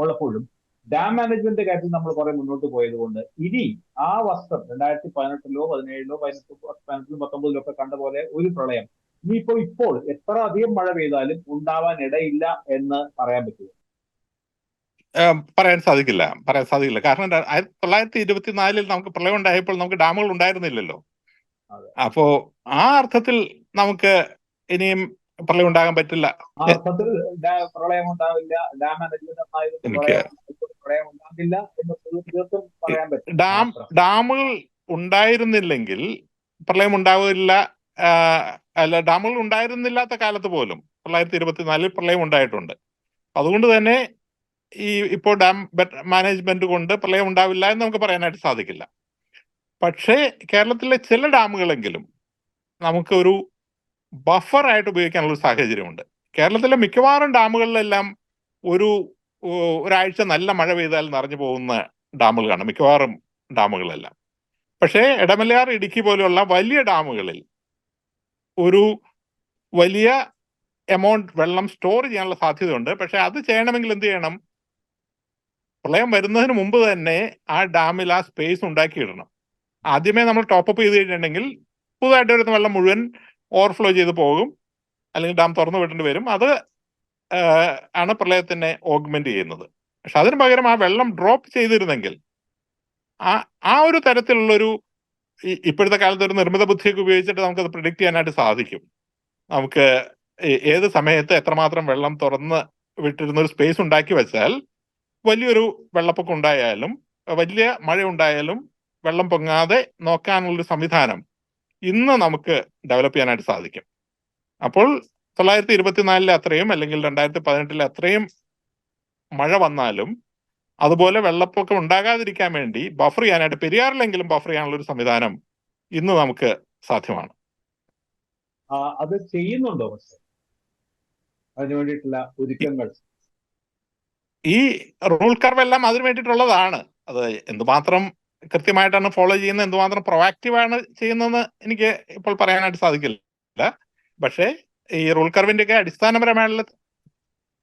A: ഉള്ളപ്പോഴും ഡാം മാനേജ്മെന്റ് കാര്യത്തിൽ നമ്മൾ കുറെ മുന്നോട്ട് പോയത് കൊണ്ട് ഇനി ആ വർഷം 2018-ലോ 2017-ലോ 2018-ലും 2019-ലും ഒക്കെ കണ്ട പോലെ ഒരു പ്രളയം ഇപ്പോൾ എത്ര അധികം മഴ പെയ്താലും ഉണ്ടാവാൻ ഇടയില്ല എന്ന് പറയാൻ പറ്റുമോ?
B: പറയാൻ സാധിക്കില്ല. കാരണം 1924 നമുക്ക് പ്രളയം ഉണ്ടായപ്പോൾ നമുക്ക് ഡാമുകൾ ഉണ്ടായിരുന്നില്ലല്ലോ. അപ്പോ ആ അർത്ഥത്തിൽ നമുക്ക് ഇനിയും പ്രളയം ഉണ്ടാകാൻ പറ്റില്ല.
A: ആ അർത്ഥത്തിൽ പ്രളയം ഉണ്ടാവില്ല, ഡാം മാനേജ്മെന്റ് പ്രളയം ഉണ്ടാകില്ല എന്ന് തീർത്തും പറയാൻ പറ്റും.
B: ഡാമുകൾ ഉണ്ടായിരുന്നില്ലെങ്കിൽ പ്രളയം ഉണ്ടാവില്ല. അല്ല, ഡാമുകൾ ഉണ്ടായിരുന്നില്ലാത്ത കാലത്ത് പോലും 1924 പ്രളയം ഉണ്ടായിട്ടുണ്ട്. അതുകൊണ്ട് തന്നെ ഇപ്പോൾ ഡാം മാനേജ്മെന്റ് കൊണ്ട് പ്രളയം ഉണ്ടാവില്ല എന്ന് നമുക്ക് പറയാനായിട്ട് സാധിക്കില്ല. പക്ഷേ കേരളത്തിലെ ചില ഡാമുകളെങ്കിലും നമുക്ക് ഒരു ബഫർ ആയിട്ട് ഉപയോഗിക്കാനുള്ള ഒരു സാഹചര്യമുണ്ട്. കേരളത്തിലെ മിക്കവാറും ഡാമുകളിലെല്ലാം ഒരാഴ്ച നല്ല മഴ പെയ്താൽ നിറഞ്ഞു പോകുന്ന ഡാമുകളാണ് മിക്കവാറും ഡാമുകളെല്ലാം. പക്ഷേ ഇടമലയാർ, ഇടുക്കി പോലെയുള്ള വലിയ ഡാമുകളിൽ ഒരു വലിയ എമൗണ്ട് വെള്ളം സ്റ്റോർ ചെയ്യാനുള്ള സാധ്യതയുണ്ട്. പക്ഷെ അത് ചെയ്യണമെങ്കിൽ എന്ത് ചെയ്യണം? പ്രളയം വരുന്നതിന് മുമ്പ് തന്നെ ആ ഡാമിൽ ആ സ്പേസ് ഉണ്ടാക്കിയിടണം. ആദ്യമേ നമ്മൾ ടോപ്പപ്പ് ചെയ്ത് കഴിഞ്ഞിട്ടുണ്ടെങ്കിൽ പുതുതായിട്ട് വരുന്ന വെള്ളം മുഴുവൻ ഓവർഫ്ലോ ചെയ്ത് പോകും, അല്ലെങ്കിൽ ഡാം തുറന്നു വിടേണ്ടി വരും. അത് ആണ് പ്രളയത്തിനെ ഓഗ്മെന്റ് ചെയ്യുന്നത്. പക്ഷെ അതിന് പകരം ആ വെള്ളം ഡ്രോപ്പ് ചെയ്തിരുന്നെങ്കിൽ ആ ഒരു തരത്തിലുള്ളൊരു ഇപ്പോഴത്തെ കാലത്ത് ഒരു നിർമ്മിത ബുദ്ധിയൊക്കെ ഉപയോഗിച്ചിട്ട് നമുക്കത് പ്രിഡിക്റ്റ് ചെയ്യാനായിട്ട് സാധിക്കും. നമുക്ക് ഏത് സമയത്ത് എത്രമാത്രം വെള്ളം തുറന്ന് വിട്ടിരുന്ന ഒരു സ്പേസ് ഉണ്ടാക്കി വെച്ചാൽ വലിയൊരു വെള്ളപ്പൊക്കം ഉണ്ടായാലും വലിയ മഴ ഉണ്ടായാലും വെള്ളം പൊങ്ങാതെ നോക്കാനുള്ളൊരു സംവിധാനം ഇന്ന് നമുക്ക് ഡെവലപ്പ് ചെയ്യാനായിട്ട് സാധിക്കും. അപ്പോൾ 1924 അത്രയും അല്ലെങ്കിൽ 2018 അത്രയും മഴ വന്നാലും അതുപോലെ വെള്ളപ്പൊക്കം ഉണ്ടാകാതിരിക്കാൻ വേണ്ടി ബഫർ ചെയ്യാനായിട്ട്, പെരിയാറിലെങ്കിലും ബഫർ ചെയ്യാനുള്ള ഒരു സംവിധാനം ഇന്ന് നമുക്ക് സാധ്യമാണ്.
A: അത് ചെയ്യുന്നുണ്ടോ? പക്ഷെ അതിനു വേണ്ടിയിട്ടുള്ള ഒരുക്കങ്ങൾ,
B: ഈ റൂൾ കർവ് എല്ലാം അതിന് വേണ്ടിയിട്ടുള്ളതാണ്. അത് എന്തുമാത്രം കൃത്യമായിട്ടാണ് ഫോളോ ചെയ്യുന്നത്, എന്തുമാത്രം പ്രൊആക്റ്റീവാണ് ചെയ്യുന്നതെന്ന് എനിക്ക് ഇപ്പോൾ പറയാനായിട്ട് സാധിക്കില്ല. പക്ഷേ ഈ റൂൾ കർവിന്റെ ഒക്കെ അടിസ്ഥാനപരമായുള്ള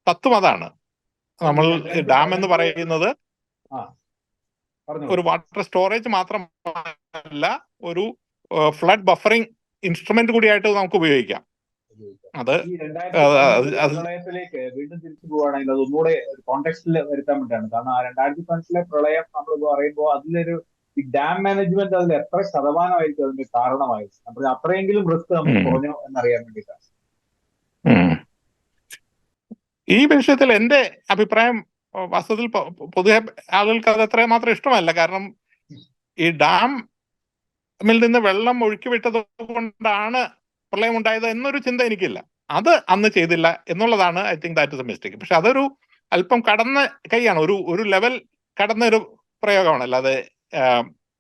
B: തത്വം അതാണ്. നമ്മൾ ഡാം എന്ന് പറയുന്നത് ഒരു വാട്ടർ സ്റ്റോറേജ് മാത്രമല്ല, ഒരു ഫ്ലഡ് ബഫറിംഗ് ഇൻസ്ട്രുമെന്റ് കൂടിയായിട്ട് നമുക്ക് ഉപയോഗിക്കാം. അത്
A: പ്രളയത്തിലേക്ക് വീണ്ടും തിരിച്ചു പോവുകയാണെങ്കിൽ അത് ഒന്നുകൂടെ കോണ്ടെക്സ്റ്റിൽ വരുത്താൻ വേണ്ടിയാണ്. കാരണം ആ 2018 പ്രളയം നമ്മൾ പറയുമ്പോൾ അതിലൊരു ഡാം മാനേജ്മെന്റ് അതിൽ എത്ര ശതമാനമായിരിക്കും അതിന്റെ കാരണമായിരിക്കും? അപ്പോൾ അത്രയെങ്കിലും റിസ്ക് നമുക്ക് കുറഞ്ഞോ എന്നറിയാൻ വേണ്ടിയിട്ടാണ്.
B: ഈ വിഷയത്തിൽ എന്റെ അഭിപ്രായം വാസ്തവത്തിൽ പൊതുവെ ആളുകൾക്ക് അത് അത്ര മാത്രം ഇഷ്ടമല്ല. കാരണം ഈ ഡാമിൽ നിന്ന് വെള്ളം ഒഴുക്കി വിട്ടത് കൊണ്ടാണ് പ്രളയം ഉണ്ടായത് എന്നൊരു ചിന്ത എനിക്കില്ല. അത് അന്ന് ചെയ്തില്ല എന്നുള്ളതാണ് I think that is A mistake. പക്ഷെ അതൊരു അല്പം കടന്ന കൈയാണ്, ഒരു ലെവൽ കടന്ന ഒരു പ്രയോഗമാണ്. അല്ലാതെ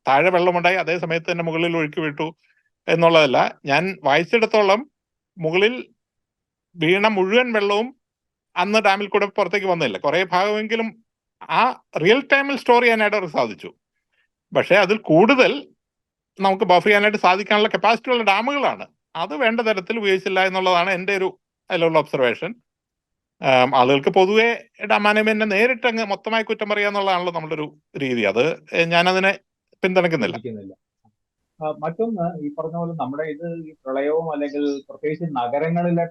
B: താഴെ വെള്ളമുണ്ടായി അതേ സമയത്ത് തന്നെ മുകളിൽ ഒഴുക്കി വിട്ടു എന്നുള്ളതല്ല. ഞാൻ വായിച്ചിടത്തോളം മുകളിൽ വീണ മുഴുവൻ വെള്ളവും അന്ന് ഡാമിൽ കൂടെ പുറത്തേക്ക് വന്നില്ല. കുറെ ഭാഗമെങ്കിലും ആ റിയൽ ടൈമിൽ സ്റ്റോർ ചെയ്യാനായിട്ട് സാധിച്ചു. പക്ഷെ അതിൽ കൂടുതൽ നമുക്ക് ബഫർ ചെയ്യാനായിട്ട് സാധിക്കാനുള്ള കപ്പാസിറ്റി ഉള്ള ഡാമുകളാണ്. അത് വേണ്ട തരത്തിൽ ഉപയോഗിച്ചില്ല എന്നുള്ളതാണ് എൻ്റെ ഒരു അതിലുള്ള ഒബ്സർവേഷൻ. ആളുകൾക്ക് പൊതുവെ ഡാം മാനേജ്മെന്റിനെ നേരിട്ട് അങ്ങ് മൊത്തമായി കുറ്റം പറയുക എന്നുള്ളതാണല്ലോ നമ്മുടെ ഒരു രീതി. അത് ഞാനതിനെ പിന്തുണയ്ക്കുന്നില്ല.
A: മറ്റൊന്ന്, ഈ പറഞ്ഞ പോലെ നമ്മുടെ ഈ പ്രളയവും അല്ലെങ്കിൽ പ്രത്യേകിച്ച് നഗരങ്ങളിലെ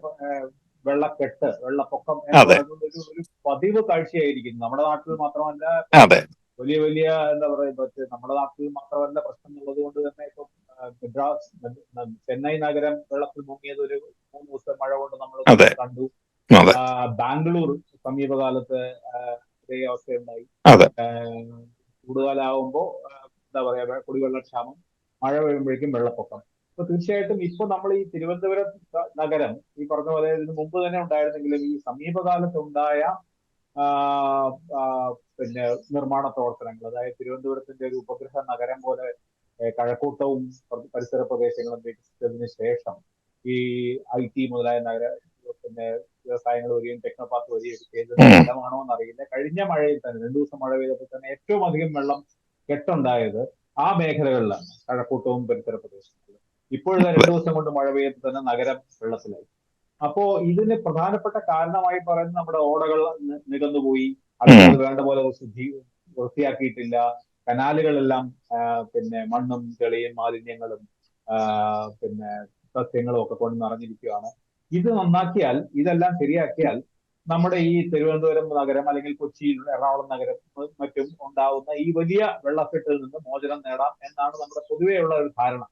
A: വെള്ളക്കെട്ട്, വെള്ളപ്പൊക്കം എന്ന് പറയുന്നത് ഒരു പതിവ് കാഴ്ചയായിരിക്കും. നമ്മുടെ നാട്ടിൽ മാത്രമല്ല, വലിയ വലിയ എന്താ പറയുക, നമ്മുടെ നാട്ടിൽ മാത്രമല്ല പ്രശ്നം ഉള്ളത് കൊണ്ട് തന്നെ ഇപ്പം മദ്രാസ്, ചെന്നൈ നഗരം വെള്ളത്തിൽ മുങ്ങിയത് ഒരു 3 ദിവസം മഴ കൊണ്ട് നമ്മൾ കണ്ടു. ബാംഗ്ലൂർ സമീപകാലത്ത് ഇതേ അവസ്ഥയുണ്ടായി. ചൂടുകാലാവുമ്പോ എന്താ പറയാ, കുടിവെള്ളക്ഷാമം, മഴ പെയ്യുമ്പോഴേക്കും വെള്ളപ്പൊക്കം. അപ്പൊ തീർച്ചയായിട്ടും ഇപ്പൊ നമ്മൾ ഈ തിരുവനന്തപുരം നഗരം ഈ പറഞ്ഞ പോലെ ഇതിന് മുമ്പ് തന്നെ ഉണ്ടായിരുന്നെങ്കിലും ഈ സമീപകാലത്തുണ്ടായ പിന്നെ നിർമ്മാണ പ്രവർത്തനങ്ങൾ, അതായത് തിരുവനന്തപുരത്തിന്റെ ഒരു ഉപഗ്രഹ നഗരം പോലെ കഴക്കൂട്ടവും പരിസര പ്രദേശങ്ങളും വികസിച്ചതിന് ശേഷം ഈ IT മുതലായ പിന്നെ വ്യവസായങ്ങൾ വരികയും ടെക്നോ പാർക്ക് വരികയും ചെയ്തത് ഫലമാണോ എന്നറിയില്ല. കഴിഞ്ഞ മഴയിൽ തന്നെ 2 ദിവസം മഴ പെയ്തപ്പോൾ തന്നെ ഏറ്റവും അധികം വെള്ളം കെട്ടുണ്ടായത് ആ മേഖലകളിലാണ്, കഴക്കൂട്ടവും പരിസര പ്രദേശങ്ങളിലും. ഇപ്പോഴത്തെ 2 ദിവസം കൊണ്ട് മഴ പെയ്തപ്പോൾ തന്നെ നഗരം വെള്ളത്തിലായി. അപ്പോ ഇതിന് പ്രധാനപ്പെട്ട കാരണമായി പറയുന്നത് നമ്മുടെ ഓടകൾ നികന്നുപോയി, അതുപോലെ വേണ്ട പോലെ വൃത്തിയാക്കിയിട്ടില്ല, കനാലുകളെല്ലാം പിന്നെ മണ്ണും ചെളിയും മാലിന്യങ്ങളും പിന്നെ സസ്യങ്ങളും ഒക്കെ കൊണ്ട് നിറഞ്ഞിരിക്കുകയാണ്. ഇത് നന്നാക്കിയാൽ, ഇതെല്ലാം ശരിയാക്കിയാൽ നമ്മുടെ ഈ തിരുവനന്തപുരം നഗരം അല്ലെങ്കിൽ കൊച്ചിയിൽ, എറണാകുളം നഗരം മറ്റും ഉണ്ടാവുന്ന ഈ വലിയ വെള്ളക്കെട്ടിൽ നിന്ന് മോചനം നേടാം എന്നാണ് നമ്മുടെ പൊതുവെയുള്ള ഒരു ധാരണ.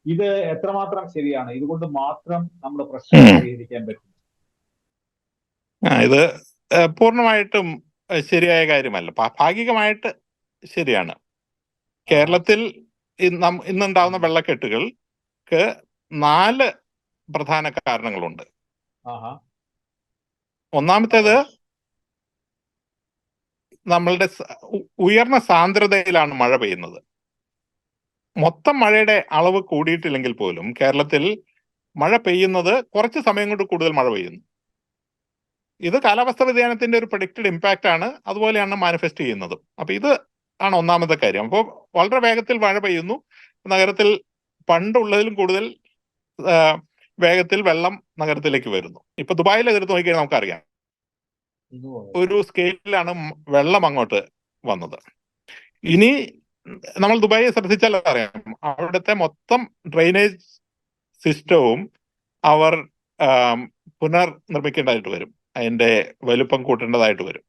A: ഇത് എത്രമാത്രം ശരിയാണ്? ഇതുകൊണ്ട് മാത്രം നമ്മുടെ പ്രശ്നം പരിഹരിക്കാൻ പറ്റും?
B: ഇത് പൂർണ്ണമായിട്ടും ശരിയായ കാര്യമല്ല. ഭാഗികമായിട്ട് ശരിയാണ്. കേരളത്തിൽ ഇന്നുണ്ടാവുന്ന വെള്ളക്കെട്ടുകൾക്ക് 4 പ്രധാന കാരണങ്ങളുണ്ട്. ഒന്നാമത്തേത്, നമ്മളുടെ ഉയർന്ന സാന്ദ്രതയിലാണ് മഴ പെയ്യുന്നത്. മൊത്തം മഴയുടെ അളവ് കൂടിയിട്ടില്ലെങ്കിൽ പോലും കേരളത്തിൽ മഴ പെയ്യുന്നത് കുറച്ച് സമയം കൊണ്ട് കൂടുതൽ മഴ പെയ്യുന്നു. ഇത് കാലാവസ്ഥാ വ്യതിയാനത്തിന്റെ ഒരു പ്രഡിക്റ്റഡ് ഇമ്പാക്റ്റ് ആണ്, അതുപോലെയാണ് മാനിഫെസ്റ്റ് ചെയ്യുന്നത്. അപ്പൊ ഇത് ആണ് ഒന്നാമത്തെ കാര്യം. അപ്പോൾ വളരെ വേഗത്തിൽ മഴ പെയ്യുന്നു, നഗരത്തിൽ പണ്ടുള്ളതിലും കൂടുതൽ വേഗത്തിൽ വെള്ളം നഗരത്തിലേക്ക് വരുന്നു. ഇപ്പൊ ദുബായിൽ എടുത്ത് നോക്കിക്കഴിഞ്ഞാൽ നമുക്കറിയാം, ഒരു സ്കെയിലാണ് വെള്ളം അങ്ങോട്ട് വന്നത്. ഇനി നമ്മൾ ദുബായി ശ്രദ്ധിച്ചാൽ അറിയാം, അവിടുത്തെ മൊത്തം ഡ്രെയിനേജ് സിസ്റ്റവും അവർ പുനർനിർമ്മിക്കേണ്ടതായിട്ട് വരും, അതിന്റെ വലുപ്പം കൂട്ടേണ്ടതായിട്ട് വരും.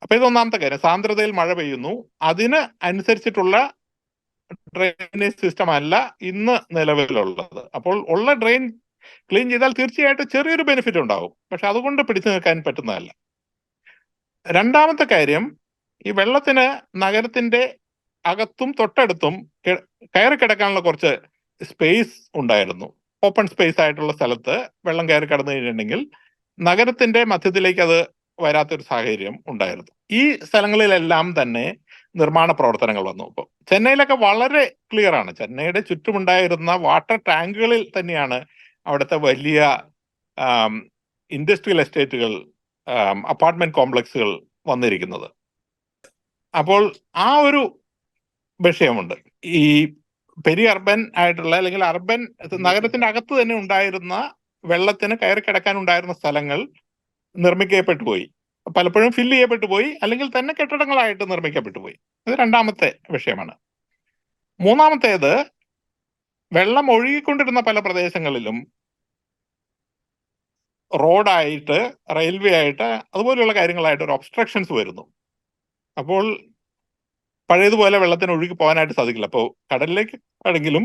B: അപ്പൊ ഇതൊന്നാമത്തെ കാര്യം. സാന്ദ്രതയിൽ മഴ പെയ്യുന്നു, അതിന് അനുസരിച്ചിട്ടുള്ള ഡ്രെയിനേജ് സിസ്റ്റം അല്ല ഇന്ന് നിലവിലുള്ളത്. അപ്പോൾ ഉള്ള ഡ്രെയിൻ ക്ലീൻ ചെയ്താൽ തീർച്ചയായിട്ടും ചെറിയൊരു ബെനിഫിറ്റ് ഉണ്ടാവും, പക്ഷെ അതുകൊണ്ട് പിടിച്ചു നിൽക്കാൻ പറ്റുന്നതല്ല. രണ്ടാമത്തെ കാര്യം, ഈ വെള്ളത്തിന് നഗരത്തിന്റെ അകത്തും തൊട്ടടുത്തും കയറി കിടക്കാനുള്ള കുറച്ച് സ്പേസ് ഉണ്ടായിരുന്നു. ഓപ്പൺ സ്പേസ് ആയിട്ടുള്ള സ്ഥലത്ത് വെള്ളം കയറി കടന്നു കഴിഞ്ഞിട്ടുണ്ടെങ്കിൽ നഗരത്തിന്റെ മധ്യത്തിലേക്ക് അത് വരാത്തൊരു സാഹചര്യം ഉണ്ടായിരുന്നു. ഈ സ്ഥലങ്ങളിലെല്ലാം തന്നെ നിർമ്മാണ പ്രവർത്തനങ്ങൾ വന്നു. ഇപ്പോൾ ചെന്നൈയിലൊക്കെ വളരെ ക്ലിയർ ആണ്. ചെന്നൈയുടെ ചുറ്റുമുണ്ടായിരുന്ന വാട്ടർ ടാങ്കുകളിൽ തന്നെയാണ് അവിടുത്തെ വലിയ ഇൻഡസ്ട്രിയൽ എസ്റ്റേറ്റുകൾ, അപ്പാർട്ട്മെന്റ് കോംപ്ലക്സുകൾ വന്നിരിക്കുന്നത്. അപ്പോൾ ആ ഒരു വിഷയമുണ്ട്. ഈ പെരി അർബൻ ആയിട്ടുള്ള അല്ലെങ്കിൽ അർബൻ നഗരത്തിന്റെ അകത്ത് തന്നെ ഉണ്ടായിരുന്ന വെള്ളത്തിന് കയറി കിടക്കാൻ ഉണ്ടായിരുന്ന സ്ഥലങ്ങൾ നിർമ്മിക്കപ്പെട്ടു പോയി, പലപ്പോഴും ഫില്ല് ചെയ്യപ്പെട്ടു പോയി, അല്ലെങ്കിൽ തന്നെ കെട്ടിടങ്ങളായിട്ട് നിർമ്മിക്കപ്പെട്ടു പോയി. ഇത് രണ്ടാമത്തെ വിഷയമാണ്. മൂന്നാമത്തേത്, വെള്ളം ഒഴുകിക്കൊണ്ടിരുന്ന പല പ്രദേശങ്ങളിലും റോഡായിട്ട്, റെയിൽവേ ആയിട്ട്, അതുപോലെയുള്ള കാര്യങ്ങളായിട്ട് ഒരു ഒബ്സ്ട്രക്ഷൻസ് വരുന്നു. അപ്പോൾ പഴയതുപോലെ വെള്ളത്തിന് ഒഴുകി പോകാനായിട്ട് സാധിക്കില്ല. അപ്പോൾ കടലിലേക്ക് ആണെങ്കിലും